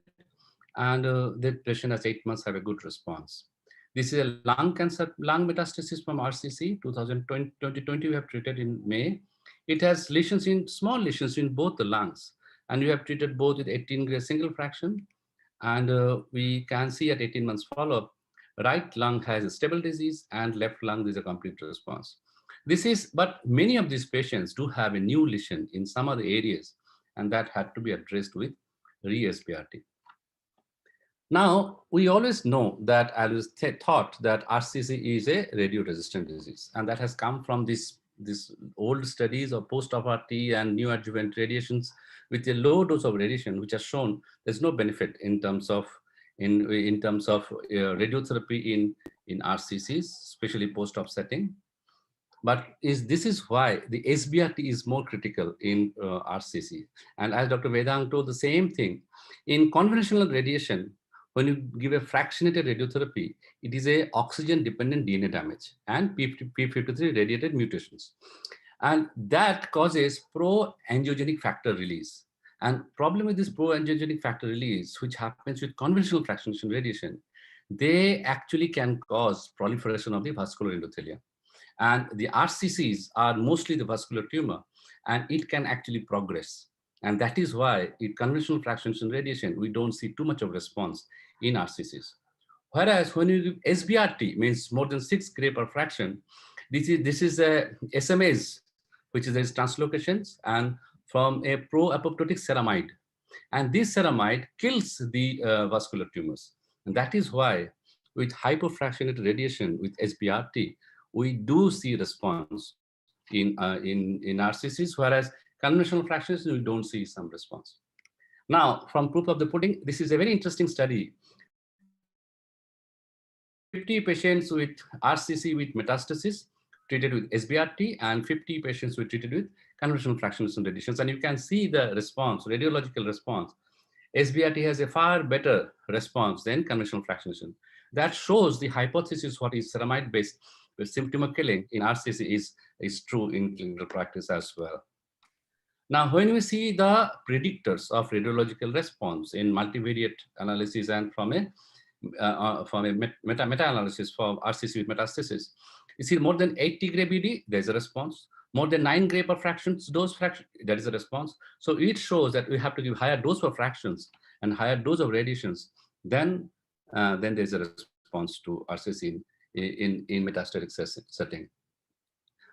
S8: and the patient has 8 months have a good response. This is a lung cancer, lung metastasis from RCC, 2020 we have treated in May. It has lesions in, small lesions in both the lungs, and we have treated both with 18 gray single fraction, and we can see at 18 months follow-up, right lung has a stable disease and left lung is a complete response. But many of these patients do have a new lesion in some other areas, and that had to be addressed with re-SBRT. Now, we always know that I was thought that RCC is a radio-resistant disease, and that has come from this old studies of post-RT and neoadjuvant radiations with a low dose of radiation, which has shown there's no benefit in terms of radiotherapy in RCCs, especially post-op setting. But this is why the SBRT is more critical in RCC. And as Dr. Vedang told the same thing, in conventional radiation, when you give a fractionated radiotherapy, it is a oxygen-dependent DNA damage and P53 radiated mutations. And that causes pro-angiogenic factor release. And problem with this pro-angiogenic factor release, which happens with conventional fractionation radiation, they actually can cause proliferation of the vascular endothelium. And the RCCs are mostly the vascular tumor, and it can actually progress. And that is why in conventional fractionation radiation, we don't see too much of response in RCCs. Whereas when you give SBRT, means more than 6 gray per fraction, this is a SMAs, which is translocations, and from a pro-apoptotic ceramide. And this ceramide kills the vascular tumors. And that is why with hypofractionated radiation with SBRT, we do see response in RCCs, whereas conventional fractionation, we don't see some response. Now, from proof of the pudding, this is a very interesting study. 50 patients with RCC with metastasis treated with SBRT, and 50 patients were treated with conventional fractionation radiations. And you can see the response, radiological response. SBRT has a far better response than conventional fractionation. That shows the hypothesis what is ceramide-based with symptom killing in RCC is true in clinical practice as well. Now, when we see the predictors of radiological response in multivariate analysis and from a meta-analysis for RCC with metastasis, you see more than 80 gray BD, there's a response. More than 9 gray per fractions dose fraction, that is a response. So it shows that we have to give higher dose for fractions and higher dose of radiations, then there's a response to RCC in metastatic setting.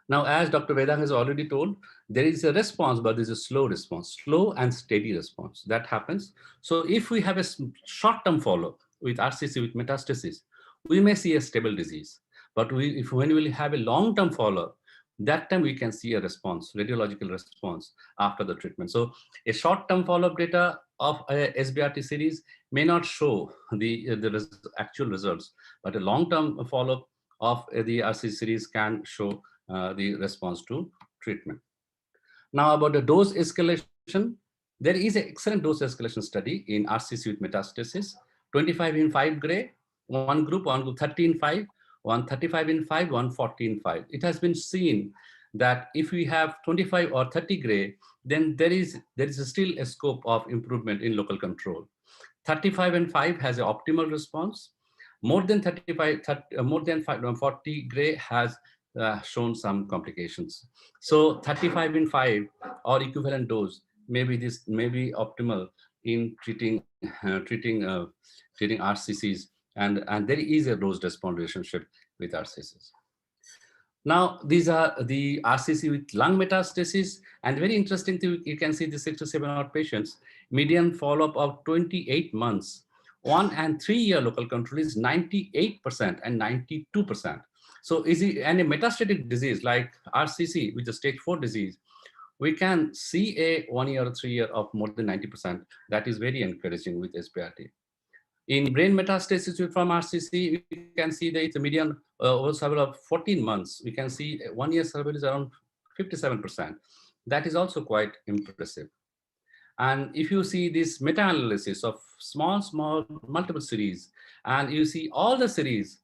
S8: Now, as Dr. Vedang has already told, there is a response, but there's a slow response, slow and steady response that happens. So if we have a short-term follow-up with RCC with metastasis, we may see a stable disease. But when we have a long-term follow-up, that time we can see a response, radiological response after the treatment. So a short-term follow-up data of a SBRT series may not show the actual results, but a long-term follow-up of the RCC series can show the response to treatment. Now about the dose escalation, there is an excellent dose escalation study in RCC with metastasis, 25 in 5 gray, one group 30 in 5, 135 in 5, 140 in 5. It has been seen that if we have 25 or 30 gray, then there is still a scope of improvement in local control. 35 and 5 has an optimal response. More than 40 gray has shown some complications. So 35 in 5 or equivalent dose, maybe this may be optimal in treating RCCs, and there is a dose response relationship with RCCs. Now, these are the RCC with lung metastasis, and very interesting thing, you can see the 6 to 7 odd patients, median follow-up of 28 months. 1 and 3 year local control is 98% and 92%. So is it any metastatic disease like RCC, which is stage 4 disease, we can see a 1 year or 3 year of more than 90%. That is very encouraging with SBRT. In brain metastasis from RCC, we can see that it's a median overall survival of 14 months. We can see 1 year survival is around 57%. That is also quite impressive. And if you see this meta-analysis of small multiple series, and you see all the series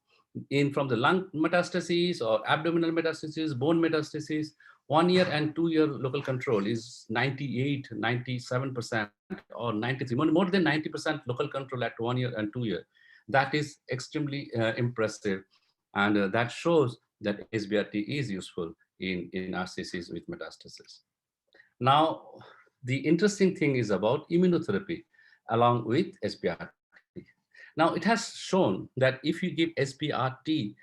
S8: from the lung metastases or abdominal metastases, bone metastases, 1 year and 2 year local control is 98, 97%, or 93, more than 90% local control at 1 year and 2 year. That is extremely impressive. And that shows that SBRT is useful in RCCs with metastasis. Now, the interesting thing is about immunotherapy along with SBRT. Now, it has shown that if you give SBRT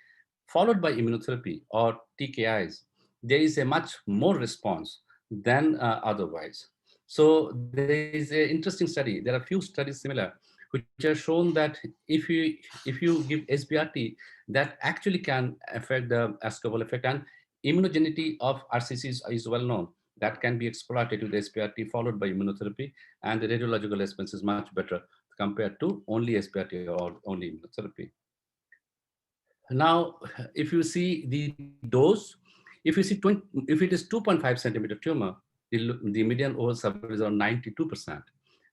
S8: followed by immunotherapy or TKIs, there is a much more response than otherwise. So there is an interesting study. There are a few studies similar, which have shown that if you give SBRT, that actually can affect the abscopal effect, and immunogenicity of RCCs is well known. That can be exploited with SBRT followed by immunotherapy, and the radiological response is much better compared to only SBRT or only immunotherapy. Now, if you see the dose, if it is 2.5 centimeter tumor, the median overall survival is around 92%,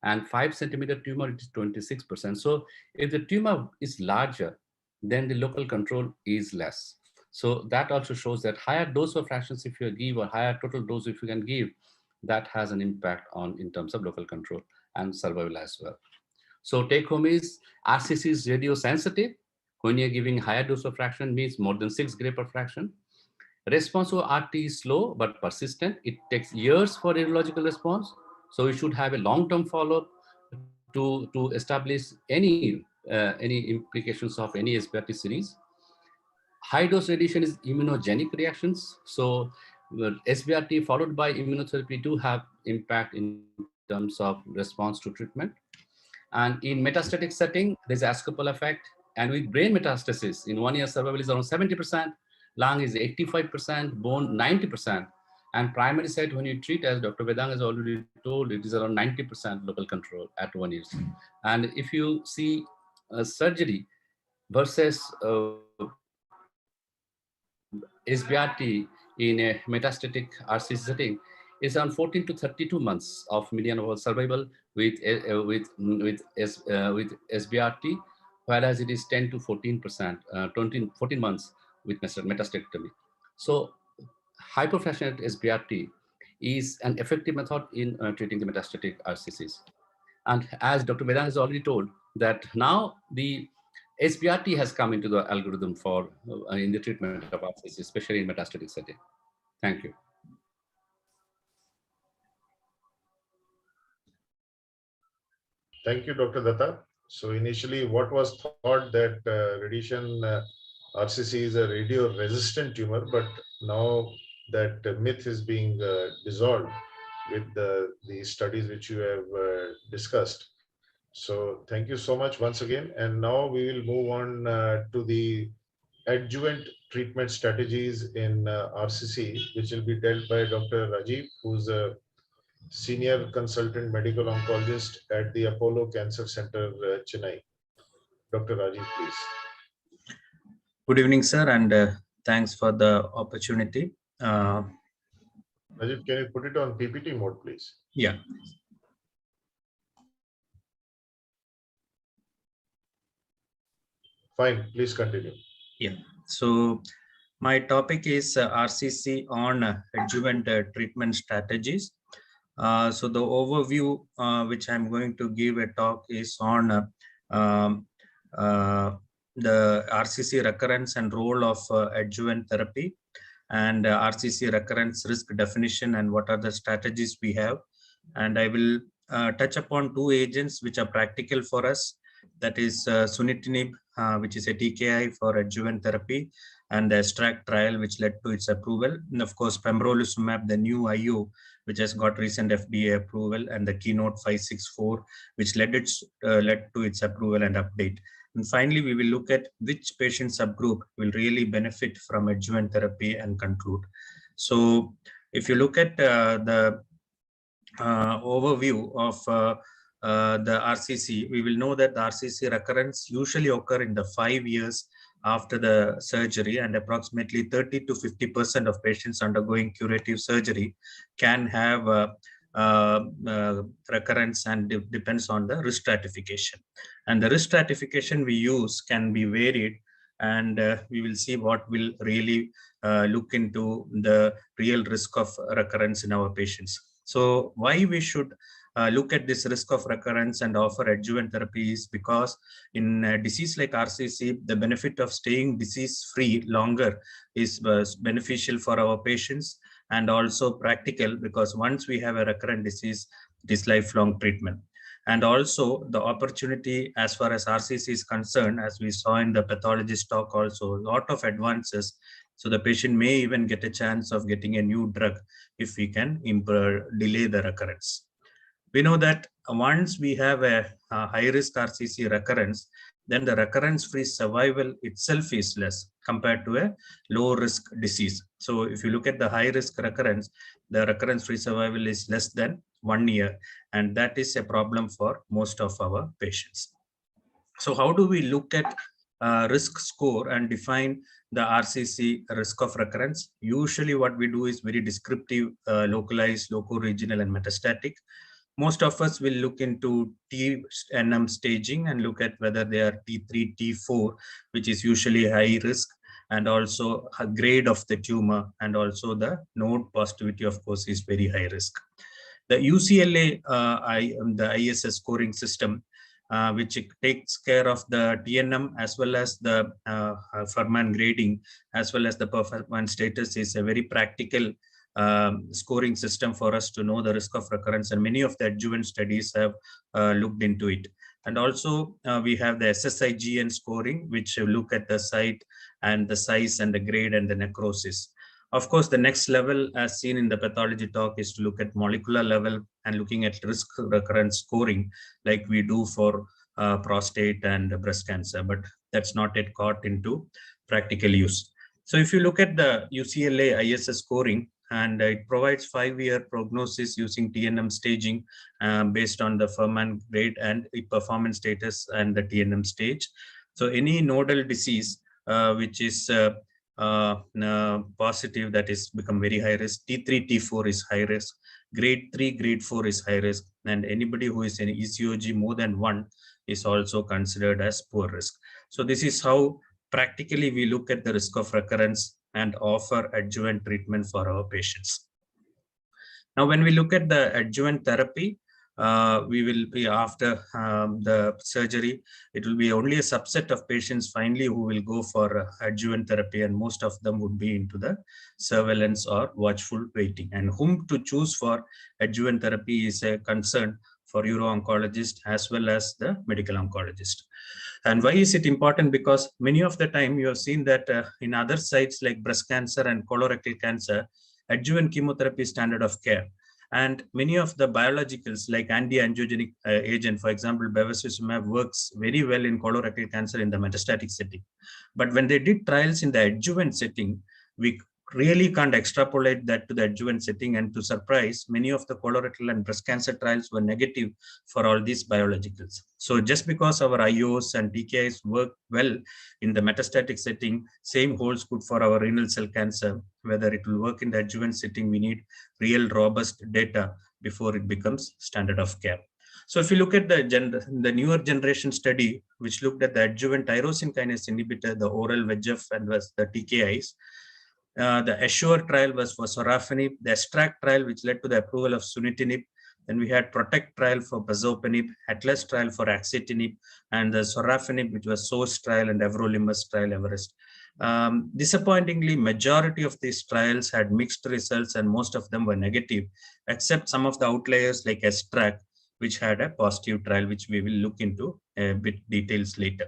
S8: and 5 centimeter tumor, it is 26%. So if the tumor is larger, then the local control is less. So that also shows that higher dose of fractions if you give, or higher total dose if you can give, that has an impact in terms of local control and survival as well. So take home is RCC is radio sensitive. When you're giving higher dose of fraction, means more than 6 gray per fraction. Response to RT is slow but persistent. It takes years for radiological response. So we should have a long-term follow-up to establish any implications of any SBRT series. High dose radiation is immunogenic reactions. So SBRT followed by immunotherapy do have impact in terms of response to treatment. And in metastatic setting, there's abscopal effect. And with brain metastasis, in 1 year survival is around 70%, lung is 85%, bone 90%. And primary site, when you treat, as Dr. Vedang has already told, it is around 90% local control at 1 year. And if you see surgery versus SBRT in a metastatic RCC setting, is on 14 to 32 months of median overall survival with SBRT, whereas it is 10 to 14%, 14 months with metastectomy. So hypofractionated SBRT is an effective method in treating the metastatic RCCs. And as Dr. Vedant has already told, that now the SBRT has come into the algorithm for in the treatment of RCC, especially in metastatic setting. Thank you.
S2: Thank you, Dr. Datta. So initially, what was thought that radiation RCC is a radio-resistant tumor, but now that myth is being dissolved with the studies which you have discussed. So thank you so much once again. And now we will move on to the adjuvant treatment strategies in RCC, which will be dealt by Dr. Rajiv, who's a Senior Consultant Medical Oncologist at the Apollo Cancer Center, Chennai. Dr. Rajiv, please.
S9: Good evening, sir, and thanks for the opportunity.
S2: Rajiv, can you put it on PPT mode, please?
S9: Yeah.
S2: Fine, please continue.
S9: Yeah. So my topic is RCC on adjuvant treatment strategies. So the overview which I'm going to give a talk is on the RCC recurrence and role of adjuvant therapy, and RCC recurrence risk definition and what are the strategies we have. And I will touch upon two agents which are practical for us. That is sunitinib, which is a TKI for adjuvant therapy, and the ESTRAC trial, which led to its approval. And of course, pembrolizumab, the new IO, which has got recent FDA approval, and the Keynote 564, which led to its approval and update. And finally, we will look at which patient subgroup will really benefit from adjuvant therapy and conclude. So if you look at the overview of the RCC, we will know that the RCC recurrence usually occur in the 5 years after the surgery, and approximately 30 to 50% of patients undergoing curative surgery can have recurrence, and depends on the risk stratification. And the risk stratification we use can be varied, and we will see what will really look into the real risk of recurrence in our patients. So why we should look at this risk of recurrence and offer adjuvant therapy is because in a disease like RCC, the benefit of staying disease-free longer is beneficial for our patients, and also practical, because once we have a recurrent disease, it is lifelong treatment. And also the opportunity as far as RCC is concerned, as we saw in the pathologist talk also, a lot of advances. So the patient may even get a chance of getting a new drug if we can delay the recurrence. We know that once we have a high-risk RCC recurrence, then the recurrence-free survival itself is less compared to a low-risk disease. So if you look at the high-risk recurrence, the recurrence-free survival is less than 1 year, and that is a problem for most of our patients. So how do we look at risk score and define the RCC risk of recurrence? Usually what we do is very descriptive, localized, loco-regional, and metastatic. Most of us will look into TNM staging and look at whether they are T3, T4, which is usually high risk, and also a grade of the tumor, and also the node positivity, of course, is very high risk. The UCLA, the ISS scoring system, which takes care of the TNM as well as the Fuhrman grading, as well as the performance status, is a very practical scoring system for us to know the risk of recurrence, and many of the adjuvant studies have looked into it. And also we have the SSIGN scoring, which look at the site and the size and the grade and the necrosis. Of course, the next level, as seen in the pathology talk, is to look at molecular level and looking at risk recurrence scoring, like we do for prostate and breast cancer, but that's not yet got into practical use. So if you look at the UCLA ISS scoring, and it provides 5-year prognosis using TNM staging based on the Fuhrman grade and performance status and the TNM stage. So any nodal disease which is positive, that is become very high risk. T3, T4 is high risk. Grade 3, grade 4 is high risk. And anybody who is in ECOG more than 1 is also considered as poor risk. So this is how practically we look at the risk of recurrence and offer adjuvant treatment for our patients. Now, when we look at the adjuvant therapy, we will be after the surgery, it will be only a subset of patients finally who will go for adjuvant therapy, and most of them would be into the surveillance or watchful waiting. And whom to choose for adjuvant therapy is a concern for uro-oncologist as well as the medical oncologist. And why is it important? Because many of the time you have seen that in other sites like breast cancer and colorectal cancer, adjuvant chemotherapy is standard of care. And many of the biologicals like anti-angiogenic agent, for example, bevacizumab, works very well in colorectal cancer in the metastatic setting. But when they did trials in the adjuvant setting, we really can't extrapolate that to the adjuvant setting, and to surprise, many of the colorectal and breast cancer trials were negative for all these biologicals. So just because our IOs and TKIs work well in the metastatic setting, same holds good for our renal cell cancer. Whether it will work in the adjuvant setting, we need real robust data before it becomes standard of care. So if you look at the newer generation study, which looked at the adjuvant tyrosine kinase inhibitor, the oral VEGF and was the TKIs, the ASSURE trial was for sorafenib, the ESTRAC trial, which led to the approval of sunitinib. Then we had PROTECT trial for pazopanib, ATLAS trial for axitinib, and the sorafenib, which was SOurce trial, and everolimus trial, Everest. Disappointingly, majority of these trials had mixed results, and most of them were negative, except some of the outliers like ESTRAC, which had a positive trial, which we will look into a bit details later.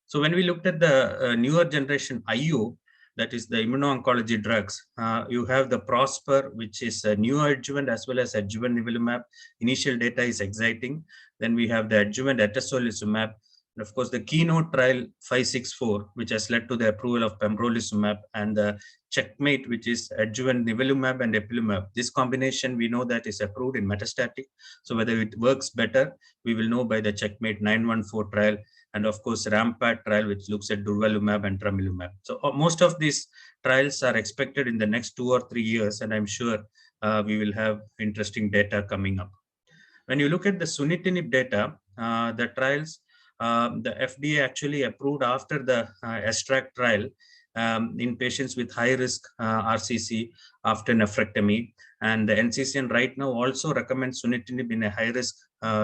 S9: So when we looked at the newer generation IO, that is the immuno-oncology drugs, you have the PROSPER, which is a new adjuvant as well as adjuvant nivolumab. Initial data is exciting. Then we have the adjuvant atezolizumab. And of course, the keynote trial 564, which has led to the approval of pembrolizumab, and the checkmate, which is adjuvant nivolumab and ipilimumab. This combination, we know that is approved in metastatic. So whether it works better, we will know by the checkmate 914 trial. And of course, RAMPAT trial, which looks at durvalumab and tremelimumab. So most of these trials are expected in the next 2 or 3 years, and I'm sure we will have interesting data coming up. When you look at the sunitinib data, the trials, the FDA actually approved after the ESTRAC trial in patients with high risk RCC after nephrectomy. And the NCCN right now also recommends sunitinib in a high risk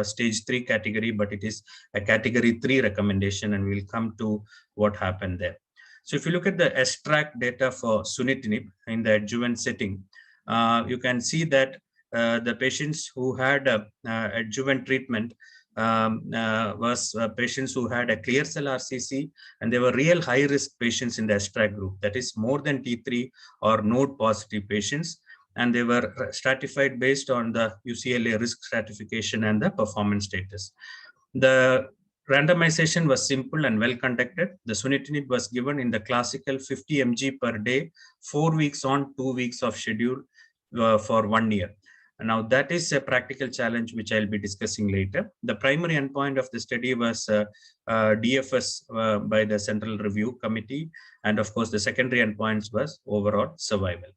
S9: stage 3 category, but it is a category 3 recommendation, and we'll come to what happened there. So if you look at the ESTRAC data for sunitinib in the adjuvant setting, you can see that the patients who had adjuvant treatment was patients who had a clear cell RCC, and they were real high risk patients in the ESTRAC group, that is more than T3 or node positive patients. And they were stratified based on the UCLA risk stratification and the performance status. The randomization was simple and well conducted. The sunitinib was given in the classical 50 mg per day, 4 weeks on, 2 weeks of schedule for 1 year. And now that is a practical challenge, which I'll be discussing later. The primary endpoint of the study was DFS by the Central Review Committee. And of course, the secondary endpoints was overall survival.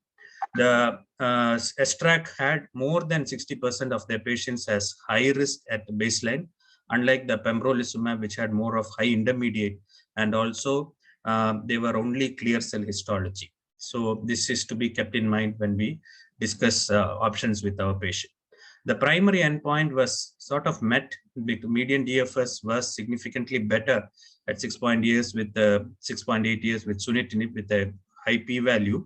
S9: The ESTRAC had more than 60% of their patients as high risk at baseline, unlike the pembrolizumab, which had more of high intermediate, and also they were only clear cell histology. So this is to be kept in mind when we discuss options with our patient. The primary endpoint was sort of met. Median DFS was significantly better at 6.8 years with sunitinib with a high p-value,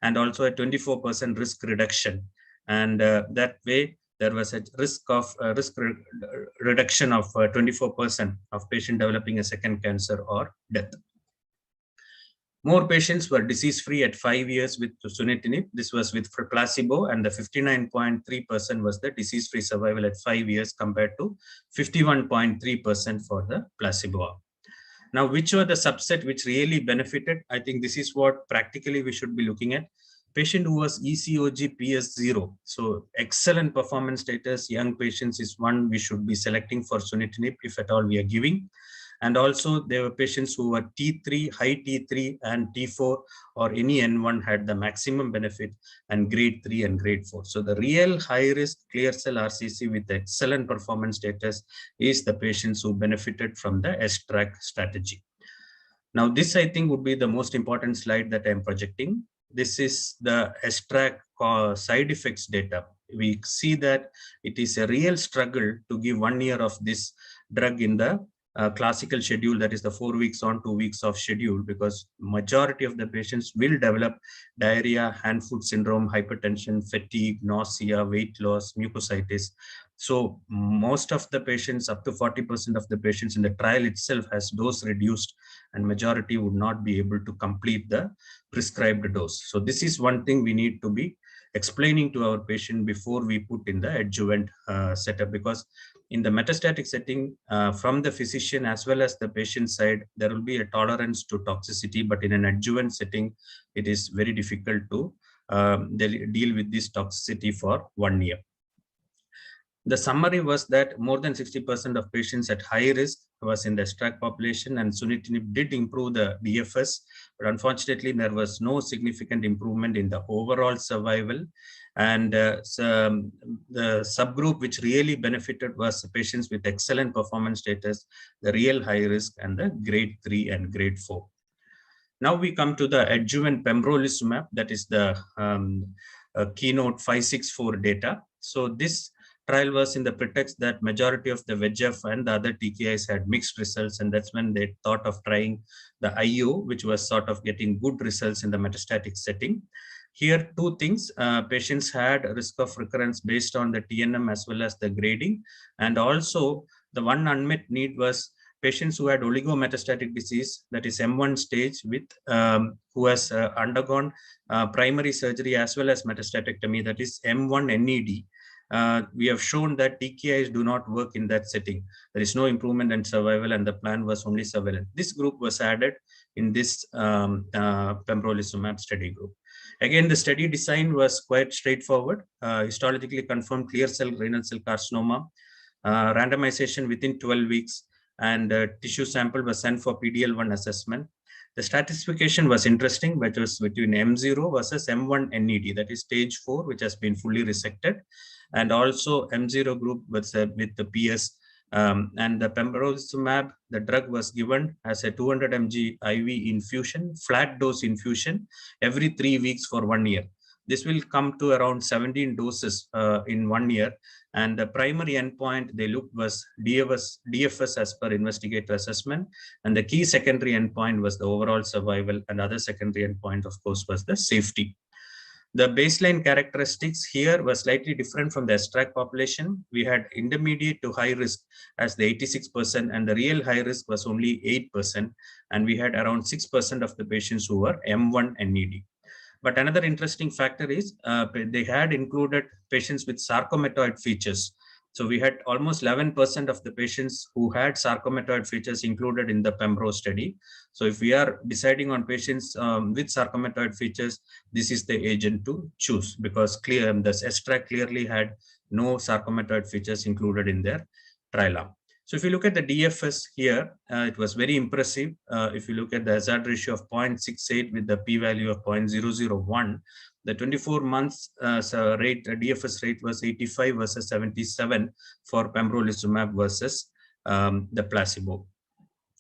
S9: and also a 24% risk reduction. And that way, there was a risk reduction of 24% of patient developing a second cancer or death. More patients were disease-free at 5 years with sunitinib. This was with placebo, and the 59.3% was the disease-free survival at 5 years compared to 51.3% for the placebo. Now, which were the subset which really benefited? I think this is what practically we should be looking at. Patient who was ECOG PS0. So excellent performance status, young patients is one we should be selecting for sunitinib if at all we are giving. And also there were patients who were T3, high T3 and T4 or any N1 had the maximum benefit, and grade 3 and grade 4. So the real high risk clear cell RCC with excellent performance status is the patients who benefited from the S-track strategy. Now this I think would be the most important slide that I'm projecting. This is the S-track side effects data. We see that it is a real struggle to give 1 year of this drug in the classical schedule, that is the 4 weeks on, 2 weeks off schedule, because majority of the patients will develop diarrhea, hand-foot syndrome, hypertension, fatigue, nausea, weight loss, mucositis. So most of the patients, up to 40% of the patients in the trial itself has dose reduced, and majority would not be able to complete the prescribed dose. So this is one thing we need to be explaining to our patient before we put in the adjuvant setup, because in the metastatic setting, from the physician as well as the patient side, there will be a tolerance to toxicity, but in an adjuvant setting, it is very difficult to deal with this toxicity for 1 year. The summary was that more than 60% of patients at high risk was in the S-track population, and sunitinib did improve the DFS, but unfortunately there was no significant improvement in the overall survival. And the subgroup which really benefited was patients with excellent performance status, the real high risk, and the grade 3 and grade 4. Now we come to the adjuvant pembrolizumab, that is the keynote 564 data. So this trial was in the pretext that majority of the VEGF and the other TKIs had mixed results, and that's when they thought of trying the IO, which was sort of getting good results in the metastatic setting. Here, two things, patients had a risk of recurrence based on the TNM as well as the grading, and also the one unmet need was patients who had oligometastatic disease, that is M1 stage, with who has undergone primary surgery as well as metastatectomy, that is M1 NED. We have shown that TKIs do not work in that setting. There is no improvement in survival, and the plan was only surveillance. This group was added in this pembrolizumab study group. Again, the study design was quite straightforward. Histologically confirmed clear cell renal cell carcinoma, randomization within 12 weeks, and tissue sample was sent for PDL1 assessment. The stratification was interesting, which was between M0 versus M1 NED, that is stage 4, which has been fully resected, and also M0 group with the PS. And the pembrolizumab, the drug was given as a 200 mg IV infusion, flat dose infusion, every 3 weeks for 1 year. This will come to around 17 doses in 1 year. And the primary endpoint they looked was DFS as per investigator assessment. And the key secondary endpoint was the overall survival, and other secondary endpoint, of course, was the safety. The baseline characteristics here were slightly different from the S-track population. We had intermediate to high risk as the 86%, and the real high risk was only 8%. And we had around 6% of the patients who were M1 NED. But another interesting factor is they had included patients with sarcomatoid features. So we had almost 11% of the patients who had sarcomatoid features included in the Pembro study. So if we are deciding on patients with sarcomatoid features, this is the agent to choose, because the S-track clearly had no sarcomatoid features included in their trial arm. So if you look at the DFS here, it was very impressive. If you look at the hazard ratio of 0.68 with the p-value of 0.001, the 24 months DFS rate was 85 versus 77 for pembrolizumab versus the placebo.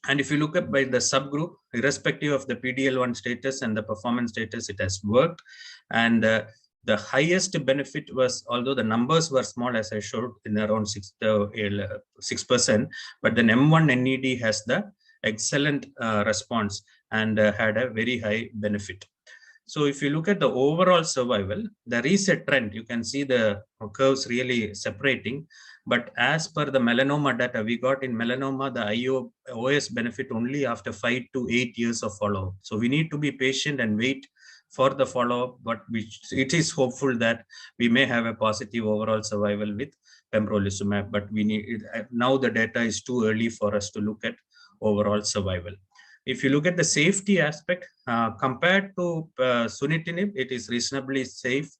S9: And if you look at by the subgroup, irrespective of the PDL1 status and the performance status, it has worked. And the highest benefit was, although the numbers were small, as I showed, in around 6%, but then M1 NED has the excellent response and had a very high benefit. So if you look at the overall survival, there is a trend. You can see the curves really separating. But as per the melanoma data, we got in melanoma, the OS benefit only after 5 to 8 years of follow-up. So we need to be patient and wait for the follow-up, but it is hopeful that we may have a positive overall survival with pembrolizumab. But we need now the data is too early for us to look at overall survival. If you look at the safety aspect, compared to sunitinib, it is reasonably safe.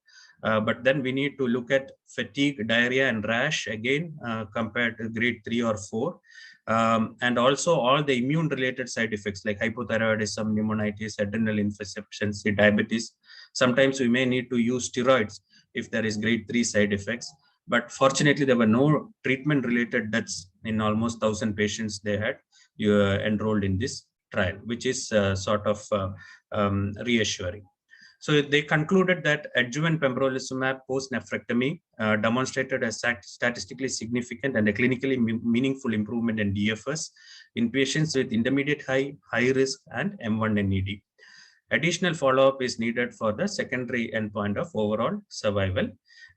S9: But then we need to look at fatigue, diarrhea, and rash again compared to grade 3 or 4. And also all the immune related side effects like hypothyroidism, pneumonitis, adrenal insufficiency, diabetes. Sometimes we may need to use steroids if there is grade 3 side effects. But fortunately, there were no treatment related deaths in almost 1,000 patients they had enrolled in this trial, which is sort of reassuring. So they concluded that adjuvant pembrolizumab post-nephrectomy demonstrated a statistically significant and a clinically meaningful improvement in DFS in patients with intermediate high risk, and M1 NED. Additional follow-up is needed for the secondary endpoint of overall survival,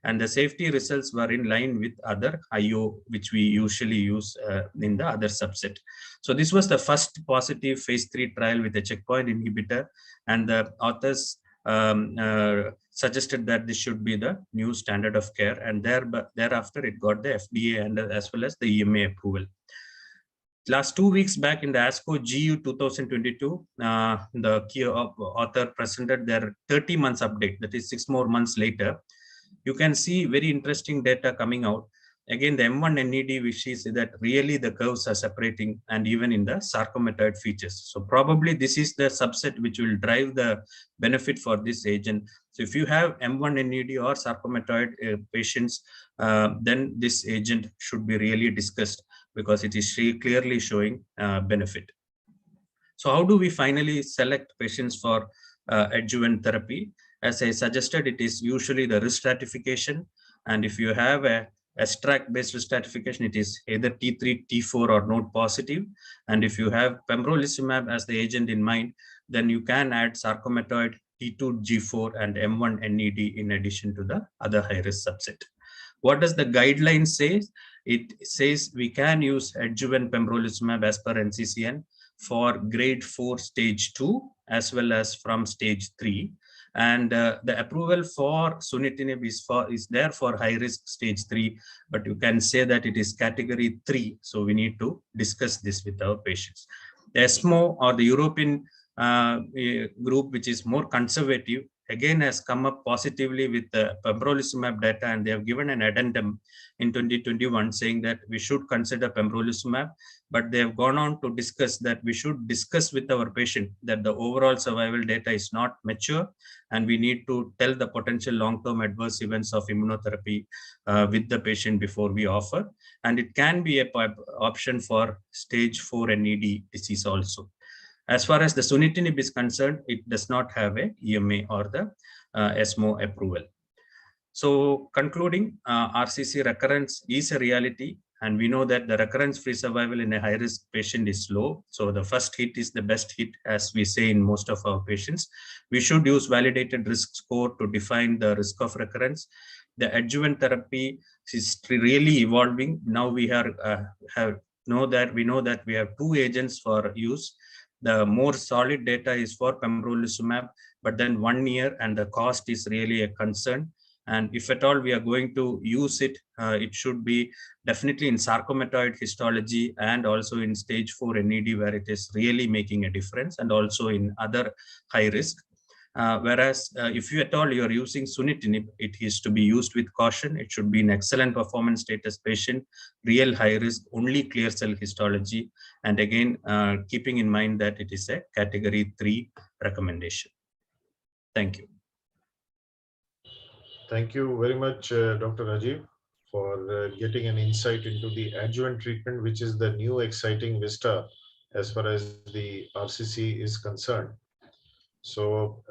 S9: and the safety results were in line with other IO, which we usually use in the other subset. So this was the first positive phase 3 trial with a checkpoint inhibitor, and the authors suggested that this should be the new standard of care, and thereafter it got the FDA and as well as the EMA approval. Last 2 weeks back in the ASCO GU 2022, the key author presented their 30 months update, that is 6 more months later. You can see very interesting data coming out. Again, the M1 NED, which is that really the curves are separating, and even in the sarcomatoid features. So probably this is the subset which will drive the benefit for this agent. So if you have M1 NED or sarcomatoid patients, then this agent should be really discussed because it is clearly showing benefit. So how do we finally select patients for adjuvant therapy? As I suggested, it is usually the risk stratification. And if you have a extract-based risk stratification, it is either T3, T4 or node positive. And if you have pembrolizumab as the agent in mind, then you can add sarcomatoid, T2, G4 and M1 NED in addition to the other high-risk subset. What does the guideline say? It says we can use adjuvant pembrolizumab as per NCCN for grade 4 stage 2 as well as from stage 3. And the approval for sunitinib is there for high risk stage 3, but you can say that it is category 3. So we need to discuss this with our patients. The ESMO or the European group, which is more conservative, again has come up positively with the pembrolizumab data, and they have given an addendum in 2021 saying that we should consider pembrolizumab, but they have gone on to discuss that we should discuss with our patient that the overall survival data is not mature, and we need to tell the potential long-term adverse events of immunotherapy with the patient before we offer. And it can be an option for stage 4 NED disease also. As far as the sunitinib is concerned, it does not have a EMA or the ESMO approval. So concluding, RCC recurrence is a reality, and we know that the recurrence-free survival in a high-risk patient is low. So the first hit is the best hit, as we say in most of our patients. We should use validated risk score to define the risk of recurrence. The adjuvant therapy is really evolving. Now we know that we have 2 agents for use. The more solid data is for pembrolizumab, but then 1 year and the cost is really a concern. And if at all we are going to use it, it should be definitely in sarcomatoid histology and also in stage 4 NED, where it is really making a difference, and also in other high risk. Whereas if you at all you are using sunitinib, it is to be used with caution. It should be an excellent performance status patient, real high risk, only clear cell histology, and again keeping in mind that it is a category 3 recommendation. Thank you.
S2: Thank you very much, Dr. Rajiv, for getting an insight into the adjuvant treatment, which is the new exciting vista as far as the RCC is concerned. So,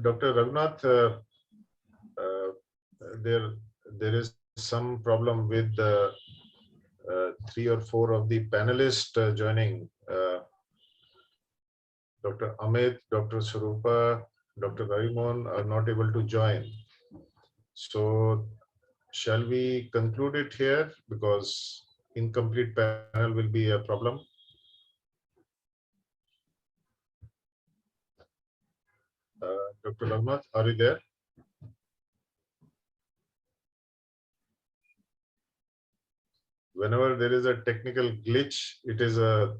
S2: Dr. Raghunath, there is some problem with 3 or 4 of the panelists joining. Dr. Amit, Dr. Swarupa, Dr. Raimon are not able to join. So, shall we conclude it here, because incomplete panel will be a problem? Dr. Raghunath, are you there? Whenever there is a technical glitch, it is a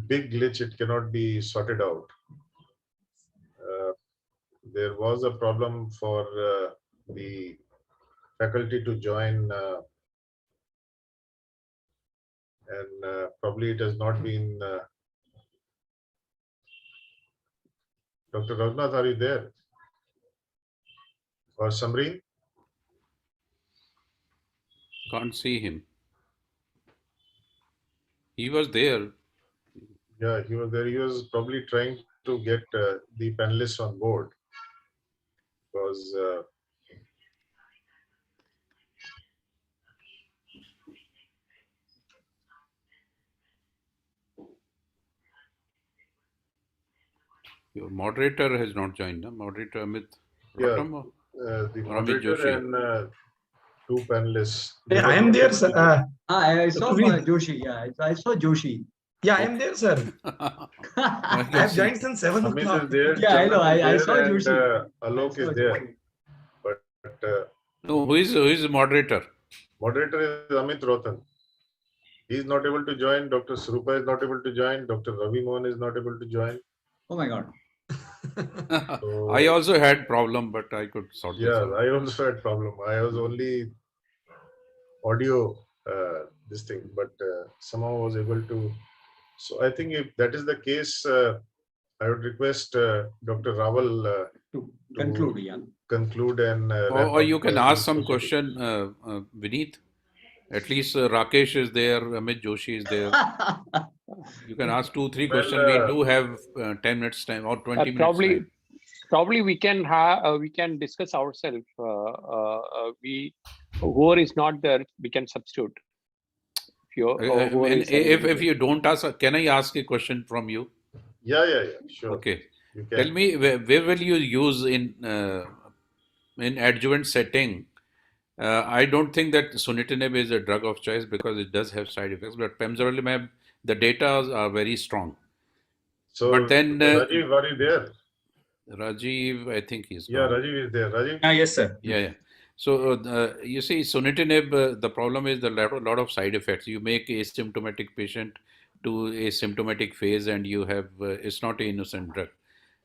S2: big glitch. It cannot be sorted out. there was a problem for the faculty to join, and probably it has not been. Dr. Raghunath, are you there? Or Samreen?
S10: Can't see him. He was there.
S2: Yeah, he was there. He was probably trying to get the panelists on board, because
S10: Your moderator has not joined. No? Moderator Amit
S2: yeah,
S10: Rotam or
S2: the
S10: Amit
S2: moderator
S10: Joshi?
S2: and two panelists.
S11: Yeah, I am there, sir.
S1: I saw
S11: Praveen.
S1: Joshi. Yeah, I saw Joshi.
S11: Yeah, I am there, sir.
S10: I
S11: I
S10: can
S11: have
S10: see.
S11: joined since 7
S2: Amit
S11: o'clock.
S2: is there.
S1: Yeah, I know.
S2: Chandan is
S1: I
S2: there,
S1: saw
S2: and,
S1: Joshi.
S2: Alok is there. But
S10: No, who is the moderator?
S2: moderator is Amit Rotan. He is not able to join. Dr. Srupa is not able to join. Dr. Ravi Mohan is not able to join.
S1: Oh my God.
S2: So,
S10: I also had problem, but I could sort this
S2: yeah,
S10: out.
S2: I also had problem. I was only audio this thing, but somehow was able to. So I think if that is the case, I would request Dr. Raval
S1: To conclude, yeah.
S2: conclude and wrap
S10: Or
S2: up
S10: you can
S2: the
S10: ask some
S2: discussion.
S10: question, Vineet. At least Rakesh is there, Amit Joshi is there. You can ask 2-3
S2: Well,
S10: questions. We do have 10 minutes time or 20 minutes time.
S3: Probably we can have we can discuss ourselves. We whoever is not there, we can substitute.
S10: If you don't ask, can I ask a question from you?
S2: Yeah, sure.
S10: Okay.
S2: You can.
S10: Tell me, where will you use in adjuvant setting? I don't think that sunitinib is a drug of choice because it does have side effects, but pembrolizumab, the data are very strong.
S2: So,
S10: but then
S2: Rajiv, are you there?
S10: Rajiv, I think he's
S2: Yeah,
S10: gone.
S2: Rajiv is there. Rajiv?
S9: Yes, sir.
S10: Yeah. So you see, sunitinib, the problem is the lot of side effects. You make asymptomatic patient to a symptomatic phase, and you have it's not an innocent drug.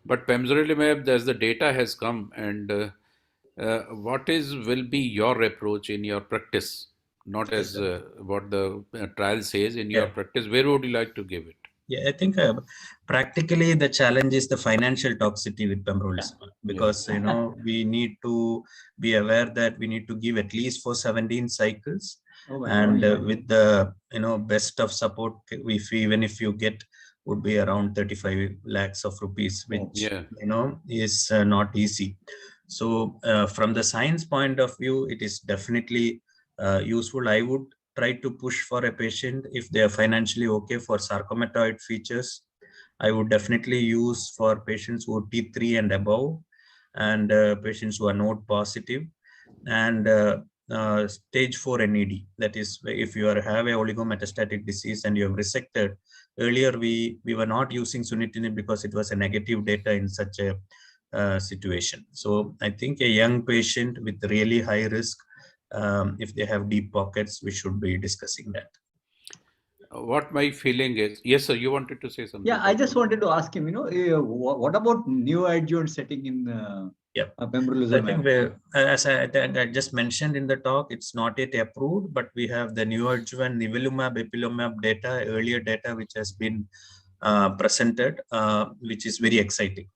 S10: But pembrolizumab, as the data has come, and what will be your approach in your practice, not as what the trial says in your practice? Where would you like to give it?
S9: Yeah, I think practically the challenge is the financial toxicity with pembrolizumab, because we need to be aware that we need to give at least for 17 cycles, and with the best of support, even if you get, would be around 35 lakhs of rupees, which is not easy. So from the science point of view, it is definitely useful. I would try to push for a patient if they are financially okay for sarcomatoid features. I would definitely use for patients who are T3 and above, and patients who are node positive, and stage 4 NED. That is, if you have a oligometastatic disease and you have resected. Earlier, we were not using sunitinib because it was a negative data in such a situation. So I think a young patient with really high risk, if they have deep pockets, we should be discussing that.
S10: What my feeling is, yes, sir, you wanted to say something?
S1: Yeah, I just wanted to ask him, what about neoadjuvant setting in pembrolizumab?
S9: I think as I just mentioned in the talk, it's not yet approved, but we have the neoadjuvant nivolumab, ipilimumab data, earlier data, which has been presented, which is very exciting.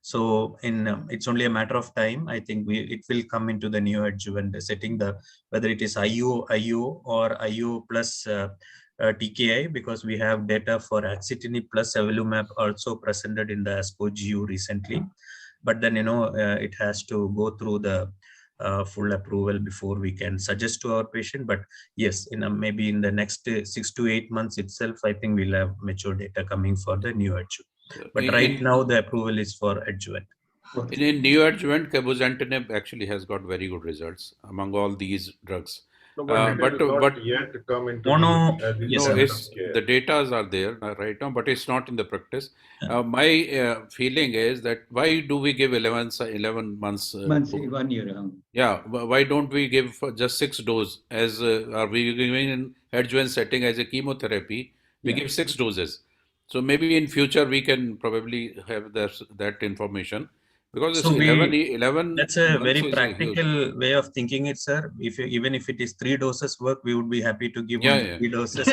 S9: So it's only a matter of time. I think it will come into the neoadjuvant setting, whether it is IO or IO plus TKI, because we have data for axitinib plus avelumab also presented in the ASCO GU recently. But then it has to go through the full approval before we can suggest to our patient. But yes, maybe in the next 6 to 8 months itself, I think we'll have mature data coming for the neoadjuvant. But right now, the approval is for adjuvant.
S10: In neoadjuvant, cabozantinib actually has got very good results among all these drugs.
S2: No, but yet come into
S10: the data are there right now, but it's not in the practice. My feeling is that why do we give 11 months?
S1: 1 year.
S10: Yeah, why don't we give for just 6 doses? As are we giving in adjuvant setting as a chemotherapy? We give 6 doses. So maybe in future we can probably have that information. Because it's
S9: So
S10: 11
S9: that's a
S10: months
S9: very
S10: is huge.
S9: practical way of thinking it, sir. Even if it is 3 doses work, we would be happy to give
S10: Yeah,
S9: only
S10: yeah.
S9: 3 doses.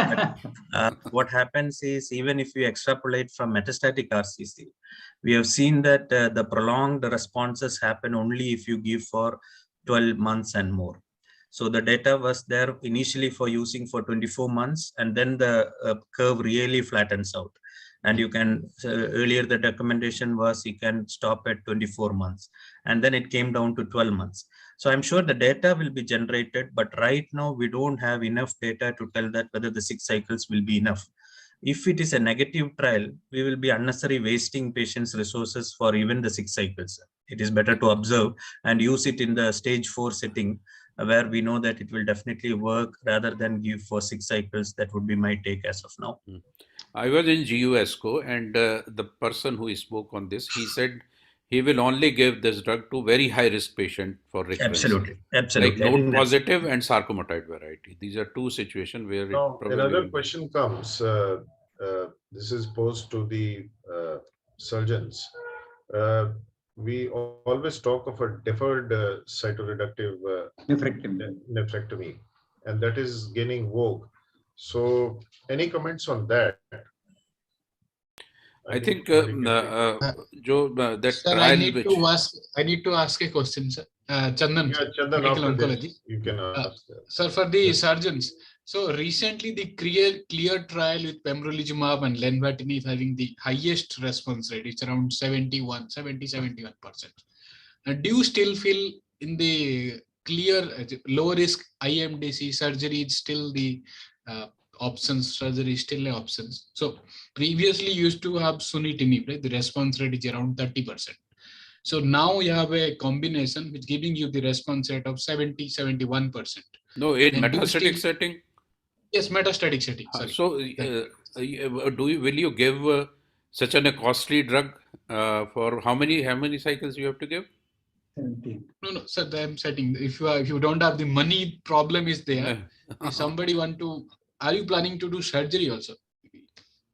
S9: But, what happens is, even if we extrapolate from metastatic RCC, we have seen that the prolonged responses happen only if you give for 12 months and more. So the data was there initially for using for 24 months, and then the curve really flattens out. And you can, earlier the recommendation was you can stop at 24 months, and then it came down to 12 months. So I'm sure the data will be generated, but right now we don't have enough data to tell that whether the 6 cycles will be enough. If it is a negative trial, we will be unnecessarily wasting patients' resources for even the 6 cycles. It is better to observe and use it in the stage 4 setting, where we know that it will definitely work, rather than give for 6 cycles. That would be my take as of now.
S10: I was in GUSCO, and the person who spoke on this, he said he will only give this drug to very high risk patient for recurrence.
S9: Absolutely, absolutely.
S10: Like node positive and sarcomatoid variety. These are two situations where
S2: Now,
S10: it probably
S2: another
S10: will
S2: question comes. This is posed to the surgeons. We always talk of a deferred cytoreductive nephrectomy, and that is gaining vogue. So, any comments on that?
S10: I think
S2: Joe,
S10: that
S12: Sir,
S10: trial
S12: I need
S10: which
S12: to ask a question, sir. Chandan,
S2: yeah, Chandan,
S12: medical
S2: after
S12: oncology.
S2: this, you can ask.
S12: Sir, for the surgeons, so recently the clear trial with pembrolizumab and lenvatinib having the highest response rate, it's around 71%. Do you still feel in the clear low risk IMDC surgery is still the options, surgery is still options? So previously used to have sunitinib, right? The response rate is around 30%. So now you have a combination which giving you the response rate of 71%.
S10: no, in metastatic setting.
S12: Yes, metastatic setting. Sorry.
S10: So will you give such a costly drug for how many cycles you have to give?
S1: 17.
S12: No, sir, I'm setting. If you don't have the money problem is there. If somebody are you planning to do surgery also?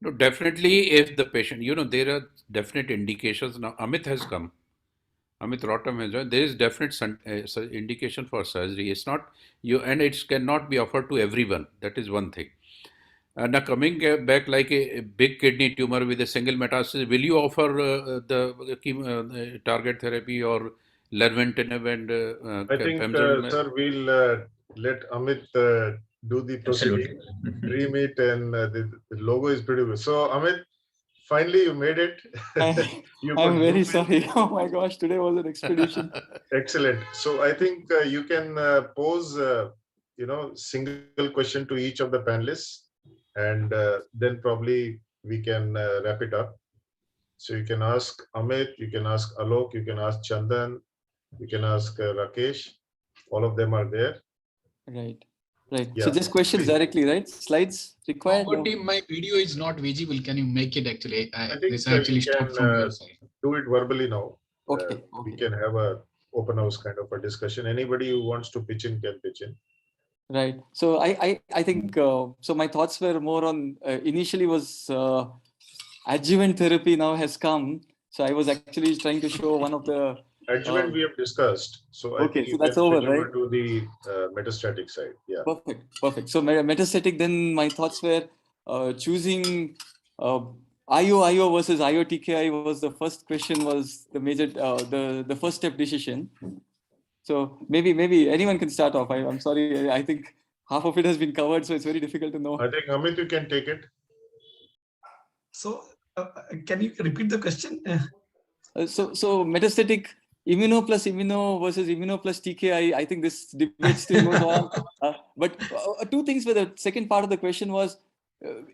S10: No, definitely. If the patient, there are definite indications. Now, Amit has come. Amit Rotam has joined. There is definite indication for surgery. It's not and it cannot be offered to everyone. That is one thing. Now, coming back, like a big kidney tumor with a single metastasis, will you offer the target therapy or lenvatinib and
S2: I think, sir, we'll let Amit do the proceeding, dream it, and the logo is pretty good. So, Amit, finally you made it.
S13: I'm very sorry. Oh my gosh, today was an expedition.
S2: Excellent. So, I think you can pose, single question to each of the panelists, and then probably we can wrap it up. So, you can ask Amit, you can ask Alok, you can ask Chandan, you can ask Rakesh. All of them are there.
S13: Right.
S2: Yeah.
S13: So just questions directly, right? Slides required?
S12: No. My video is not visible. Can you make it actually?
S2: I think
S12: this actually
S2: you can
S12: from your side.
S2: do it verbally now.
S13: Okay.
S2: We can have a open house kind of a discussion. Anybody who wants to pitch in can pitch in.
S13: Right. So I think, so my thoughts were more on, initially was adjuvant therapy now has come. So I was actually trying to show one of the
S2: adjuvant we have discussed. So I think
S13: so that's over, right?
S2: To the metastatic side. Yeah.
S13: Perfect. So metastatic, then my thoughts were choosing IO versus IO TKI was the first question, was the major, the first step decision. So maybe anyone can start off. I'm sorry. I think half of it has been covered, so it's very difficult to know.
S2: I think Amit, you can take it.
S11: So can you repeat the question?
S13: So metastatic immuno plus immuno versus immuno plus TKI, I think this debate still goes on. But two things where the second part of the question was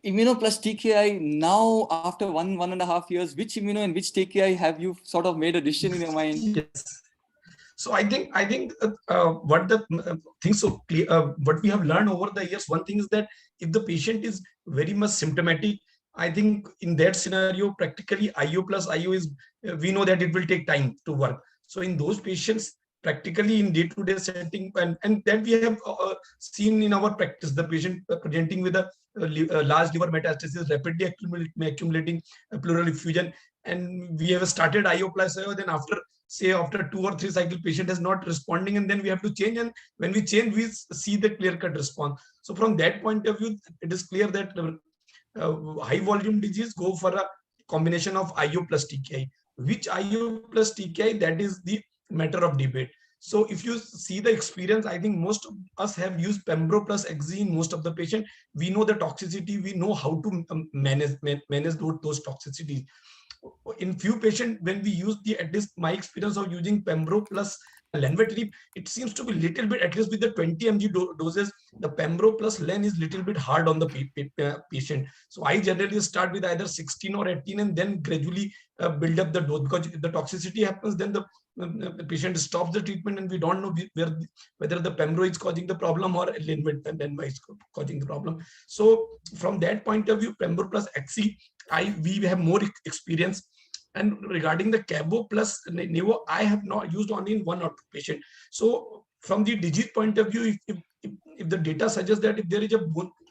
S13: immuno plus TKI. Now, after 1.5 years, which immuno and which TKI have you sort of made a decision in your mind?
S11: Yes. So I think what the things so what we have learned over the years, one thing is that if the patient is very much symptomatic, I think in that scenario, practically IO plus IO is, we know that it will take time to work. So in those patients, practically in day-to-day setting, and that we have seen in our practice, the patient presenting with a large liver metastasis, rapidly accumulating pleural effusion, and we have started IO plus IO. Then after say after 2 or 3 cycle, patient is not responding, and then we have to change. And when we change, we see the clear-cut response. So from that point of view, it is clear that high volume disease go for a combination of IO plus TKI. Which IO plus TKI, that is the matter of debate. So if you see the experience, I think most of us have used Pembro plus Xe in most of the patient. We know the toxicity, we know how to manage those toxicities. In few patients, when we use at least my experience of using Pembro plus lenvatinib, it seems to be little bit, at least with the 20 mg doses, the Pembro plus len is little bit hard on the patient. So I generally start with either 16 or 18 and then gradually build up the dose, because if the toxicity happens, then the patient stops the treatment and we don't know whether the Pembro is causing the problem or lenva is causing the problem. So from that point of view, Pembro plus Xe, we have more experience. And regarding the Cabo plus Nevo, I have not used only in 1 or 2 patients. So from the disease point of view, if the data suggests that if there is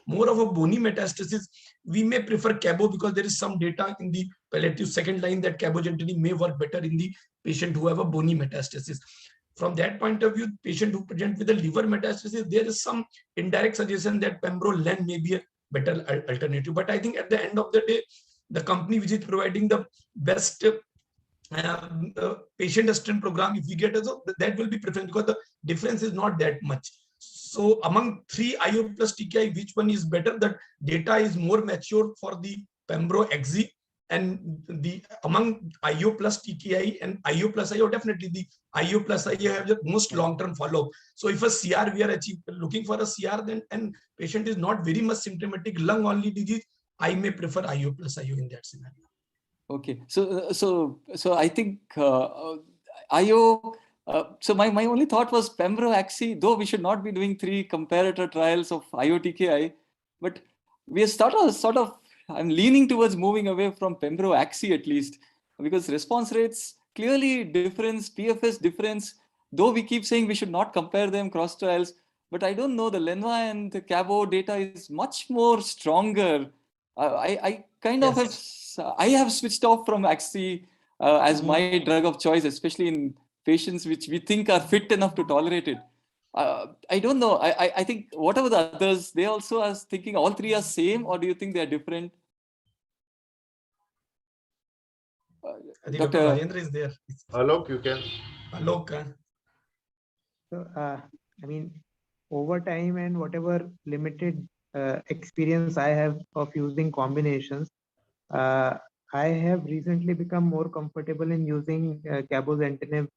S11: more of a bony metastasis, we may prefer Cabo, because there is some data in the palliative second line that cabozantinib may work better in the patient who have a bony metastasis. From that point of view, patient who present with a liver metastasis, there is some indirect suggestion that Pembro-Len may be a better alternative. But I think at the end of the day, the company which is providing the best patient assistance program, if we get that will be preferred, because the difference is not that much. So among 3 IO plus TKI, which one is better? The data is more mature for the Pembro Xe, and the among IO plus TKI and IO plus IO, definitely the IO plus IO have the most long-term follow-up. So if a CR, we are looking for a CR, then and patient is not very much symptomatic, lung-only disease, I may prefer IO plus IO in that scenario.
S13: Okay, so I think IO. So my only thought was Pembro Xe, though we should not be doing 3 comparator trials of IO TKI, but we are sort of I'm leaning towards moving away from Pembro Xe at least, because response rates clearly difference, PFS difference. Though we keep saying we should not compare them cross trials, but I don't know, the Lenva and the Cabo data is much more stronger. I kind of have switched off from Xe as my drug of choice, especially in patients which we think are fit enough to tolerate it. I don't know. I think whatever the others, they also are thinking all 3 are same, or do you think they are different?
S11: Dr. Rajendra is there.
S2: Alok, you can.
S11: Alok.
S14: So, I mean, over time and whatever limited experience I have of using combinations, I have recently become more comfortable in using cabozantinib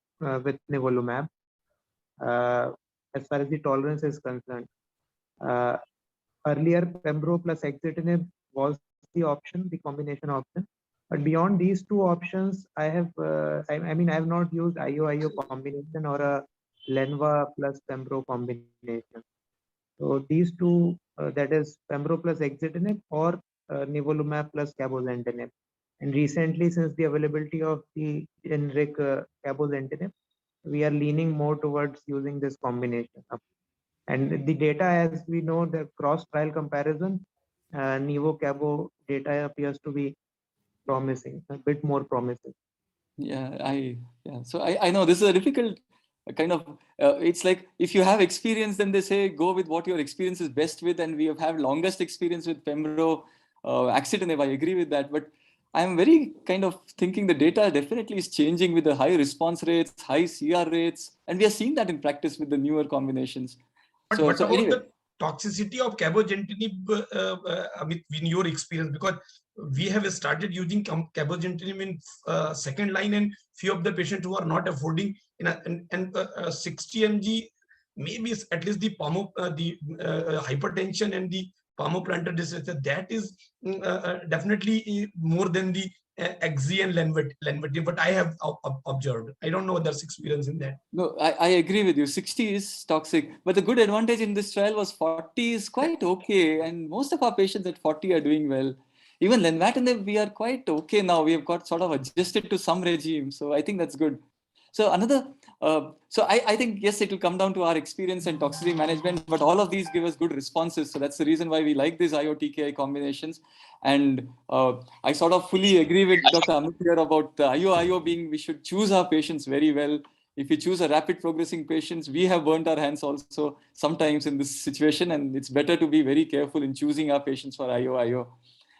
S14: with nivolumab as far as the tolerance is concerned. Earlier, Pembro plus Axitinib was the option, the combination option. But beyond these 2 options, I have, I mean, I have not used IO-IO combination or a Lenva plus Pembro combination. So these 2, that is Pembro plus Axitinib or nivolumab plus cabozantinib. And recently, since the availability of the generic cabozantinib, we are leaning more towards using this combination. And the data, as we know, the cross-trial comparison, Nivo-Cabo data appears to be promising, a bit more promising.
S13: So I know this is a difficult kind of, it's like if you have experience, then they say go with what your experience is best with, and we have had longest experience with Pembro, Axitinib. I agree with that, but I'm very kind of thinking the data definitely is changing with the high response rates, high CR rates, and we are seeing that in practice with the newer combinations.
S11: But what about anyway, the toxicity of cabozantinib, Amit, in your experience? Because we have started using cabozantinib in second line, and few of the patients who are not affording 60 mg, maybe at least the hypertension and the palmoplantar disease, that is definitely more than the Xe and lenvatinib, but I have observed. I don't know others' experience in that.
S13: No, I agree with you. 60 is toxic, but the good advantage in this trial was 40 is quite okay, and most of our patients at 40 are doing well. Even lenvatinib, we are quite okay now. We have got sort of adjusted to some regime, so I think that's good. So another, so I think, yes, it will come down to our experience and toxicity management, but all of these give us good responses. So that's the reason why we like these IO-TKI combinations. And I sort of fully agree with Dr. Amit here about the IO being, we should choose our patients very well. If we choose a rapid progressing patients, we have burnt our hands also sometimes in this situation, and it's better to be very careful in choosing our patients for IO.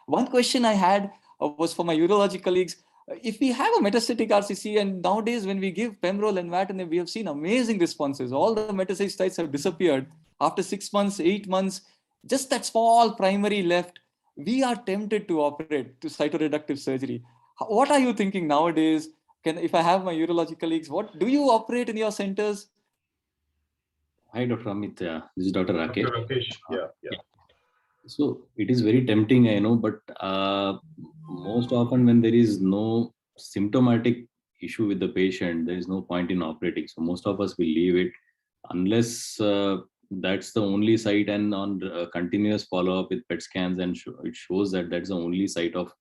S13: One question I had was for my urology colleagues. If we have a metastatic RCC, and nowadays when we give pembrol and lenvatinib, we have seen amazing responses. All the metastatic sites have disappeared after 6 months, 8 months, just that small primary left. We are tempted to operate to cytoreductive surgery. What are you thinking nowadays? If I have my urology colleagues, what do you operate in your centers?
S15: Hi, Dr. Amit. This is Dr. Rakesh.
S2: Dr. Rakesh, yeah.
S15: So it is very tempting, I know, but most often when there is no symptomatic issue with the patient, there is no point in operating. So most of us will leave it unless that's the only site, and on continuous follow-up with PET scans, and it shows that that's the only site of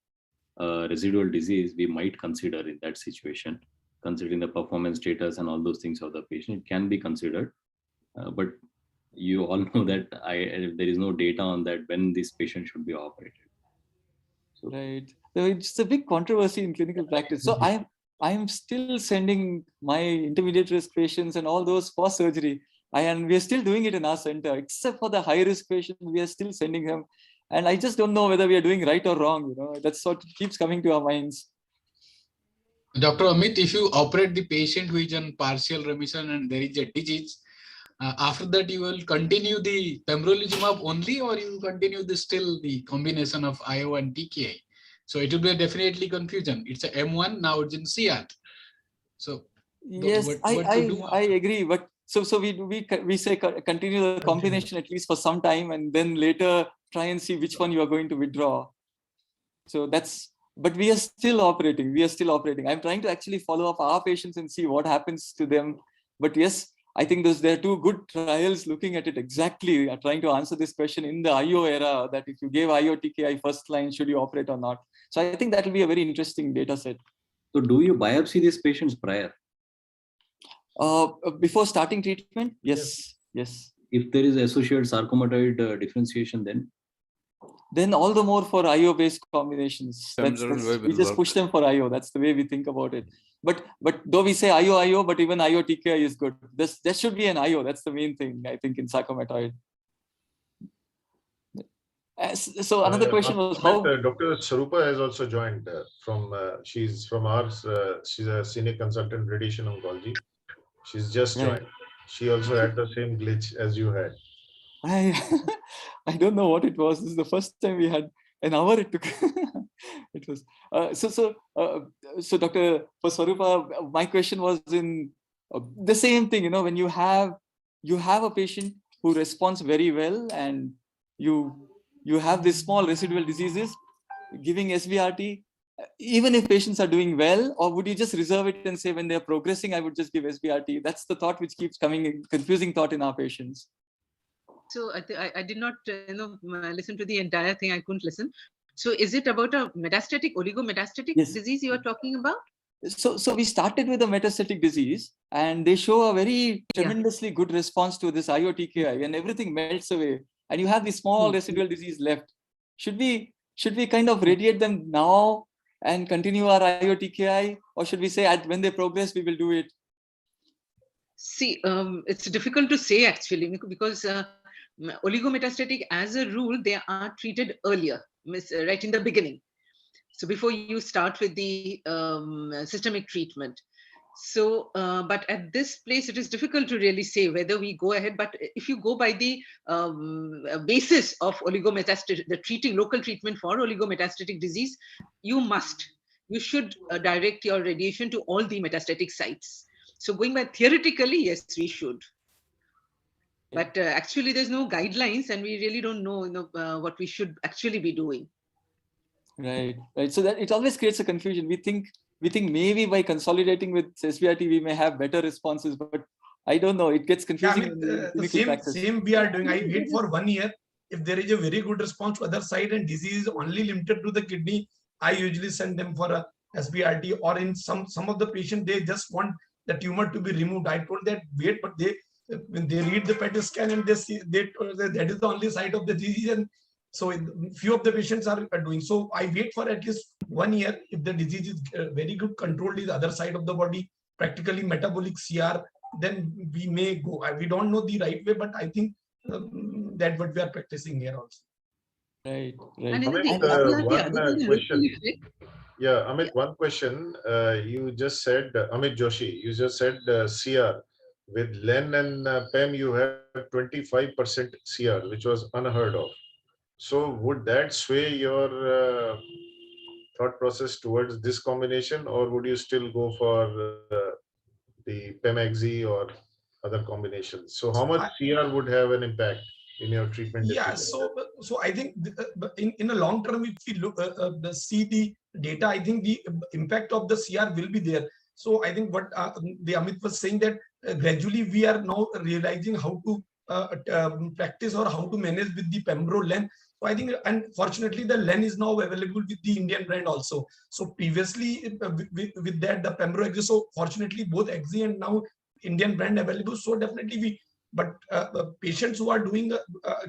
S15: residual disease, we might consider in that situation, considering the performance status and all those things of the patient, it can be considered. But you all know that there is no data on that when this patient should be operated. So,
S13: right. So it's a big controversy in clinical practice. So I'm still sending my intermediate risk patients and all those for surgery. And we are still doing it in our center, except for the high risk patients, we are still sending them. And I just don't know whether we are doing right or wrong. That's what keeps coming to our minds.
S12: Dr. Amit, if you operate the patient who is in partial remission and there is a disease, after that you will continue the pembrolizumab only, or you will continue still the combination of IO and TKI? So it will be definitely confusion. It's a M1, now it's in CR. So
S13: yes, I agree. But so we say continue the combination at least for some time, and then later try and see which one you are going to withdraw. So but we are still operating. I'm trying to actually follow up our patients and see what happens to them. But yes, I think there are two good trials looking at it exactly, trying to answer this question in the IO era, that if you gave IO TKI first line, should you operate or not? So I think that will be a very interesting data set.
S15: So do you biopsy these patients prior?
S13: Before starting treatment? Yes.
S15: If there is associated sarcomatoid differentiation,
S13: then all the more for IO-based combinations. We just push them for IO. That's the way we think about it. But though we say IO, but even IO TKI is good. There should be an IO. That's the main thing, I think, in sarcomatoid. So another question was how
S2: Dr. Sarupa has also joined she's from ours. She's a senior consultant radiation oncology. She's just joined. She also had the same glitch as you had.
S13: I don't know what it was. This is the first time we had an hour it took. It was so Dr. Swarupa, my question was in the same thing. When you have a patient who responds very well, and you have these small residual diseases, giving SBRT, even if patients are doing well, or would you just reserve it and say when they're progressing, I would just give SBRT? That's the thought which keeps coming, confusing thought in our patients.
S16: So I did not listen to the entire thing. I couldn't listen. So is it about a metastatic, oligometastatic disease you are talking about?
S13: So we started with a metastatic disease, and they show a very tremendously good response to this IO-TKI, and everything melts away, and you have the small residual disease left. Should we kind of radiate them now and continue our IO-TKI, or should we say when they progress we will do it?
S16: See, it's difficult to say actually, because oligometastatic, as a rule, they are treated earlier, right in the beginning. So before you start with the systemic treatment. So, but at this place, it is difficult to really say whether we go ahead. But if you go by the basis of oligometastatic, the local treatment for oligometastatic disease, you should direct your radiation to all the metastatic sites. So going by theoretically, yes, we should. But actually, there's no guidelines, and we really don't know, what we should actually be doing.
S13: Right. So that it always creates a confusion. We think maybe by consolidating with SBRT we may have better responses, but I don't know. It gets confusing.
S11: The same we are doing. I wait for 1 year. If there is a very good response to other side and disease is only limited to the kidney, I usually send them for a SBRT. Or in some of the patients, they just want the tumor to be removed. I told that wait, but when they read the PET scan and they see that is the only site of the disease, and so few of the patients are doing. So I wait for at least 1 year. If the disease is very good controlled, is other side of the body, practically metabolic CR, then we may go. We don't know the right way, but I think that what we are practicing here also.
S13: Right.
S16: And
S2: Amit, one question.
S16: effect,
S2: Yeah, Amit, one question. You just said, Amit Joshi, you just said CR. With LEN and PEM, you have 25% CR, which was unheard of. So would that sway your thought process towards this combination, or would you still go for the PEM-XZ or other combinations? So how much CR would have an impact in your treatment decision?
S11: Yeah, so I think in the long term, if we look see the data, I think the impact of the CR will be there. So I think what the Amit was saying, that gradually we are now realizing how to practice or how to manage with the Pembro LEN. So I think, unfortunately, the LEN is now available with the Indian brand also. So previously with that, the Pembro XZ, so fortunately both XZ and now Indian brand available. So definitely but patients who are doing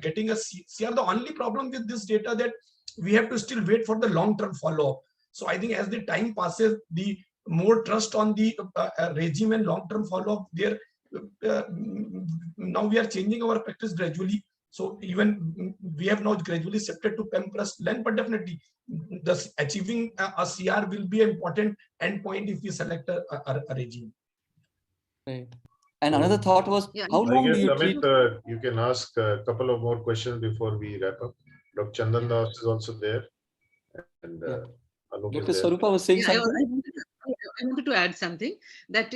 S11: getting a CR, the only problem with this data that we have to still wait for the long-term follow-up. So I think as the time passes, the more trust on the regime and long-term follow-up there. Now we are changing our practice gradually. So even we have now gradually shifted to PEM plus LEN, but definitely achieving a CR will be an important endpoint if we select a regime.
S13: Right. And another thought was, how long do you treat?
S2: Amit, you can ask a couple of more questions before we wrap up. Dr. Chandan Das is also there. And
S13: Dr. Swarupa was saying something.
S16: I wanted to add something, that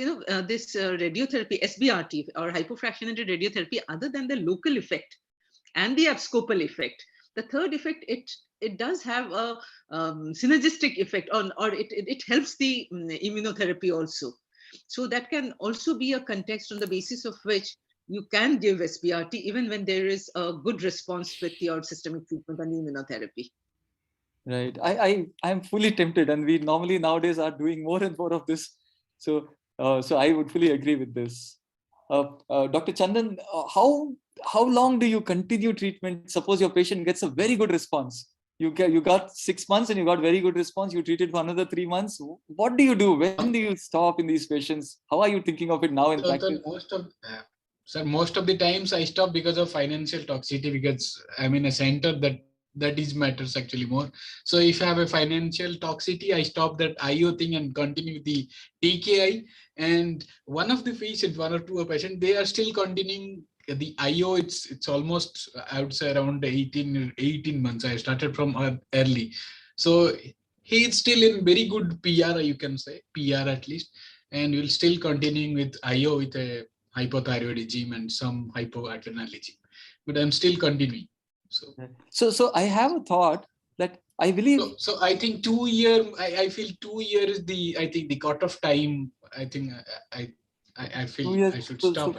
S16: this radiotherapy, SBRT or hypofractionated radiotherapy, other than the local effect and the abscopal effect, the third effect, it does have a synergistic effect on, or it helps the immunotherapy also. So that can also be a context on the basis of which you can give SBRT even when there is a good response with your systemic treatment and immunotherapy.
S13: Right. I'm fully tempted, and we normally nowadays are doing more and more of this. So I would fully agree with this. Dr. Chandan, how long do you continue treatment? Suppose your patient gets a very good response. You got 6 months and you got very good response. You treated for another 3 months. What do you do? When do you stop in these patients? How are you thinking of it now in practice?
S12: Most of the times I stop because of financial toxicity, because I'm in a center that is matters actually more. So if I have a financial toxicity, I stop that IO thing and continue the TKI. And one of the patients, 1 or 2 patients, they are still continuing the IO. It's almost, I would say, around 18 months. I started from early. So he is still in very good PR, you can say, PR at least, and will still continuing with IO with a hypothyroid regime and some hypoadrenal regime. But I'm still continuing.
S13: So I have a thought that I believe.
S12: So I think 2 years. I feel 2 years is the cutoff time. I think I feel I should stop.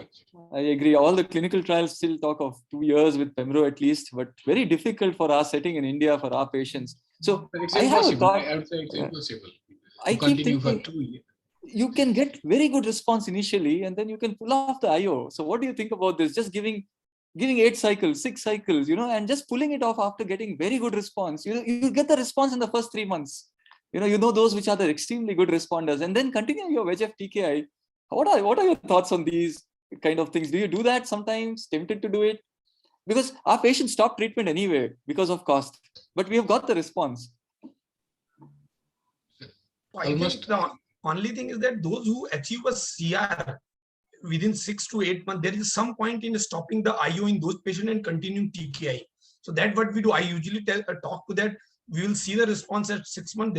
S13: I agree. All the clinical trials still talk of 2 years with Pembro at least, but very difficult for our setting in India for our patients. So I have a thought.
S12: I would say it's impossible.
S13: I keep thinking
S12: for 2 years.
S13: You can get very good response initially, and then you can pull off the IO. So what do you think about this? Just giving 8 cycles, 6 cycles, and just pulling it off after getting very good response. You get the response in the first 3 months. You know those which are the extremely good responders, and then continue your VEGF TKI. What are your thoughts on these kind of things? Do you do that sometimes? Tempted to do it? Because our patients stop treatment anyway because of cost, but we have got the response.
S11: I think the only thing is that those who achieve a CR within 6 to 8 months, there is some point in stopping the IO in those patients and continuing TKI. So that's what we do. I usually talk to that. We will see the response at 6 months.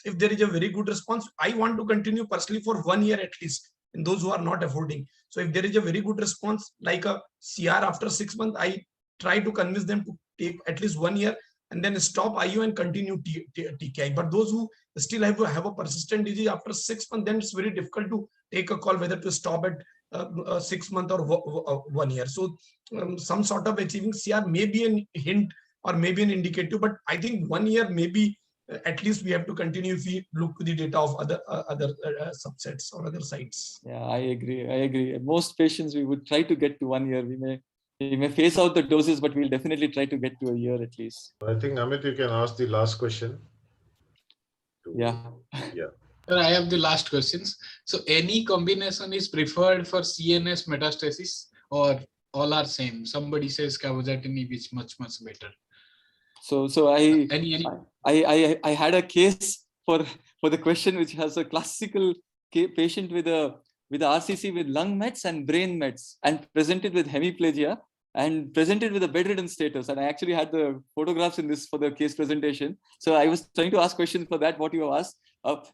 S11: If there is a very good response, I want to continue personally for 1 year at least in those who are not affording. So if there is a very good response, like a CR after 6 months, I try to convince them to take at least 1 year and then stop IO and continue TKI. But those who still have a persistent disease after 6 months, then it's very difficult to take a call whether to stop at 6 months or 1 year. So some sort of achieving CR may be a hint or maybe an indicative, but I think 1 year may be at least we have to continue if we look to the data of other subsets or other sites.
S13: Yeah, I agree. I agree. Most patients we would try to get to 1 year. We may phase out the doses, but we'll definitely try to get to a year at least.
S2: I think Amit, you can ask the last question.
S13: Yeah.
S2: Yeah.
S12: Sir, I have the last questions. So any combination is preferred for CNS metastasis, or all are same? Somebody says cabozantinib is much better.
S13: So I had a case for the question, which has a classical patient with a RCC with lung mets and brain mets, and presented with hemiplegia and presented with a bedridden status. And I actually had the photographs in this for the case presentation. So I was trying to ask questions for that, what you have asked.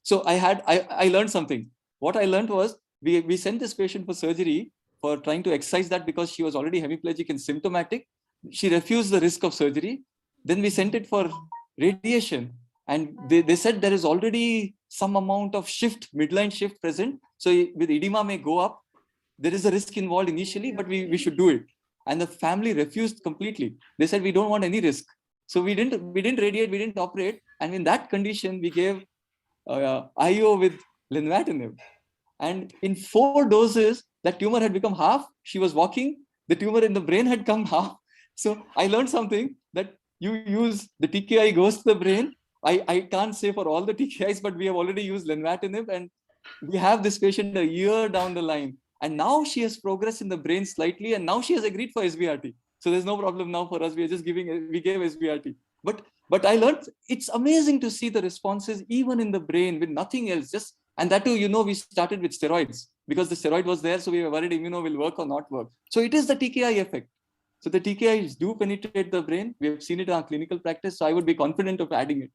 S13: So I learned something. What I learned was we sent this patient for surgery for trying to excise that because she was already hemiplegic and symptomatic. She refused the risk of surgery. Then we sent it for radiation, and they said there is already some amount of midline shift present. So with edema may go up. There is a risk involved initially, but we should do it. And the family refused completely. They said, we don't want any risk. So we didn't radiate, we didn't operate. And in that condition, we gave IO with lenvatinib. And in 4 doses, that tumor had become half. She was walking. The tumor in the brain had come half. So I learned something, that you use the TKI goes to the brain. I can't say for all the TKIs, but we have already used lenvatinib, and we have this patient a year down the line. And now she has progressed in the brain slightly, and now she has agreed for SBRT. So there's no problem now for us. We are just we gave SBRT. But I learned it's amazing to see the responses even in the brain with nothing else. And that too, we started with steroids because the steroid was there. So we were worried immuno will work or not work. So it is the TKI effect. So the TKIs do penetrate the brain. We have seen it in our clinical practice. So I would be confident of adding it.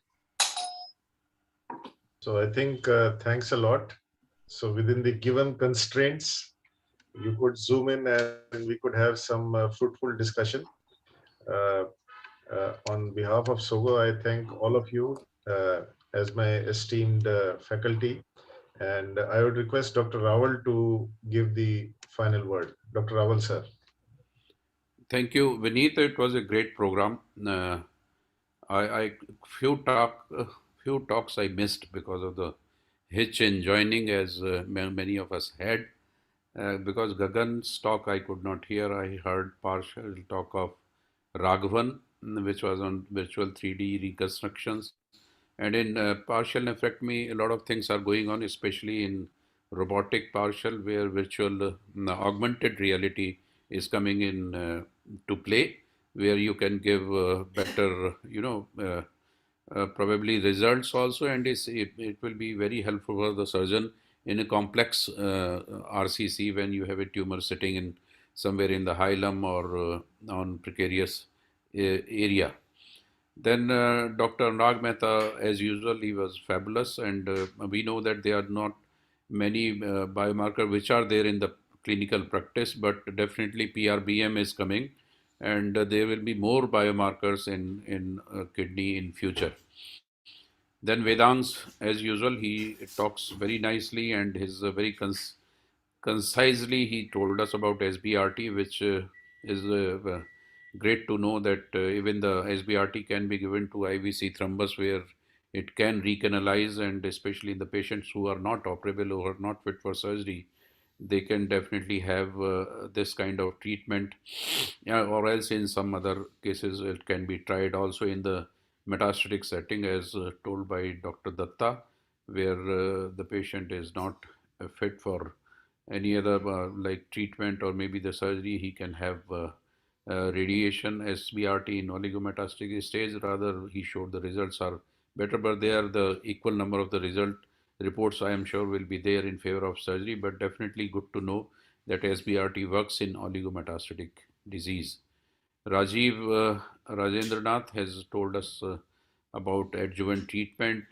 S2: So I think thanks a lot. So within the given constraints, you could zoom in and we could have some fruitful discussion. On behalf of SOGO, I thank all of you as my esteemed faculty. And I would request Dr. Rawal to give the final word. Dr. Rawal, sir.
S10: Thank you, Vineet. It was a great program. Few talks I missed because of the hitch in joining, as many of us had. Because Gagan's talk I could not hear. I heard partial talk of Raghavan, which was on virtual 3D reconstructions. And in partial nephrectomy, a lot of things are going on, especially in robotic partial, where virtual augmented reality is coming in to play, where you can give better, probably results also, and it will be very helpful for the surgeon in a complex RCC when you have a tumor sitting in somewhere in the hilum or on precarious area. Then Dr. Anurag Mehta, as usual, he was fabulous, and we know that there are not many biomarkers which are there in the clinical practice, but definitely PRBM is coming, and there will be more biomarkers in kidney in future. Then Vedans, as usual, he talks very nicely and his very concisely he told us about SBRT, which is great to know that even the SBRT can be given to IVC thrombus, where it can recanalize, and especially in the patients who are not operable or are not fit for surgery, they can definitely have this kind of treatment. Or else in some other cases it can be tried also in the metastatic setting, as told by Dr. Datta, where the patient is not fit for any other like treatment or maybe the surgery. He can have radiation SBRT in oligometastatic stage. Rather, he showed the results are better, but they are the equal number of the result reports I am sure will be there in favor of surgery, but definitely good to know that SBRT works in oligometastatic disease. Rajiv Rajendranath has told us about adjuvant treatment.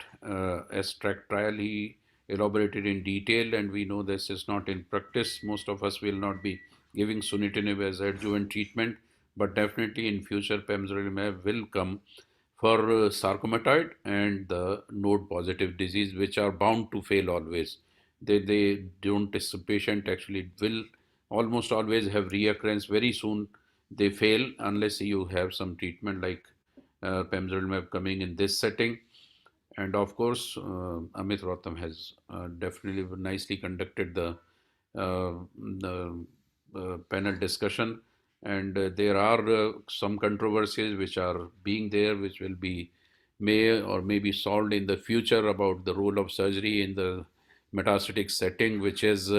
S10: STRACT trial he elaborated in detail, and we know this is not in practice. Most of us will not be giving sunitinib as adjuvant treatment, but definitely in future pembrolizumab will come for sarcomatoid and the node positive disease, which are bound to fail always. They don't, this patient actually will almost always have reoccurrence. Very soon they fail unless you have some treatment like pembrolizumab coming in this setting. And of course, Amit Rotham has definitely nicely conducted the panel discussion. And there are some controversies which are being there, which will be may or may be solved in the future about the role of surgery in the metastatic setting, which is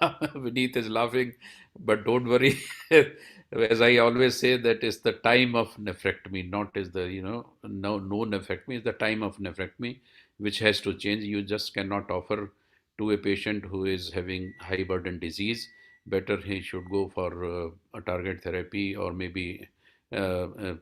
S10: Vineet is laughing, but don't worry. As I always say, that is the time of nephrectomy, not is the no nephrectomy, is the time of nephrectomy, which has to change. You just cannot offer to a patient who is having high burden disease. Better he should go for a target therapy or maybe IO.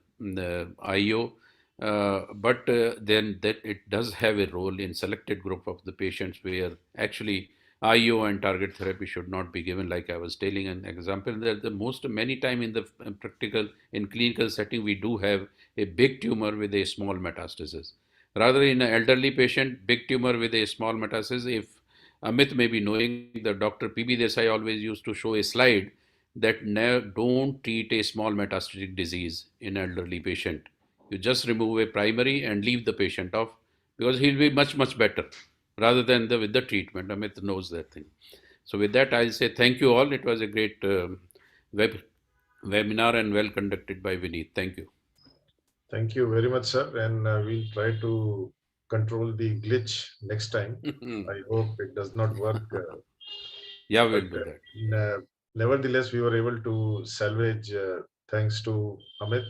S10: But then that it does have a role in selected group of the patients where actually IO and target therapy should not be given. Like I was telling an example, that the many time in the practical in clinical setting we do have a big tumor with a small metastasis. Rather in an elderly patient, big tumor with a small metastasis. If Amit may be knowing, the Dr. P.B. Desai always used to show a slide that don't treat a small metastatic disease in elderly patient. You just remove a primary and leave the patient off because he'll be much better rather than with the treatment. Amit knows that thing. So with that, I'll say thank you all. It was a great webinar and well conducted by Vineet. Thank you.
S2: Thank you very much, sir. And we'll try to control the glitch next time. I hope it does not work.
S10: Yeah, we'll do that.
S2: Nevertheless, we were able to salvage thanks to Amit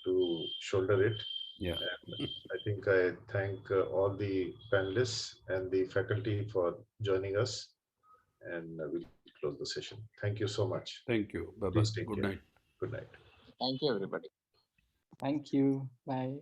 S2: to shoulder it.
S10: Yeah.
S2: And I think I thank all the panelists and the faculty for joining us. And we'll close the session. Thank you so much.
S10: Thank you. Bye-bye.
S2: Please take
S10: Good
S2: care.
S10: night.
S2: Good night.
S12: Thank you, everybody.
S13: Thank you. Bye.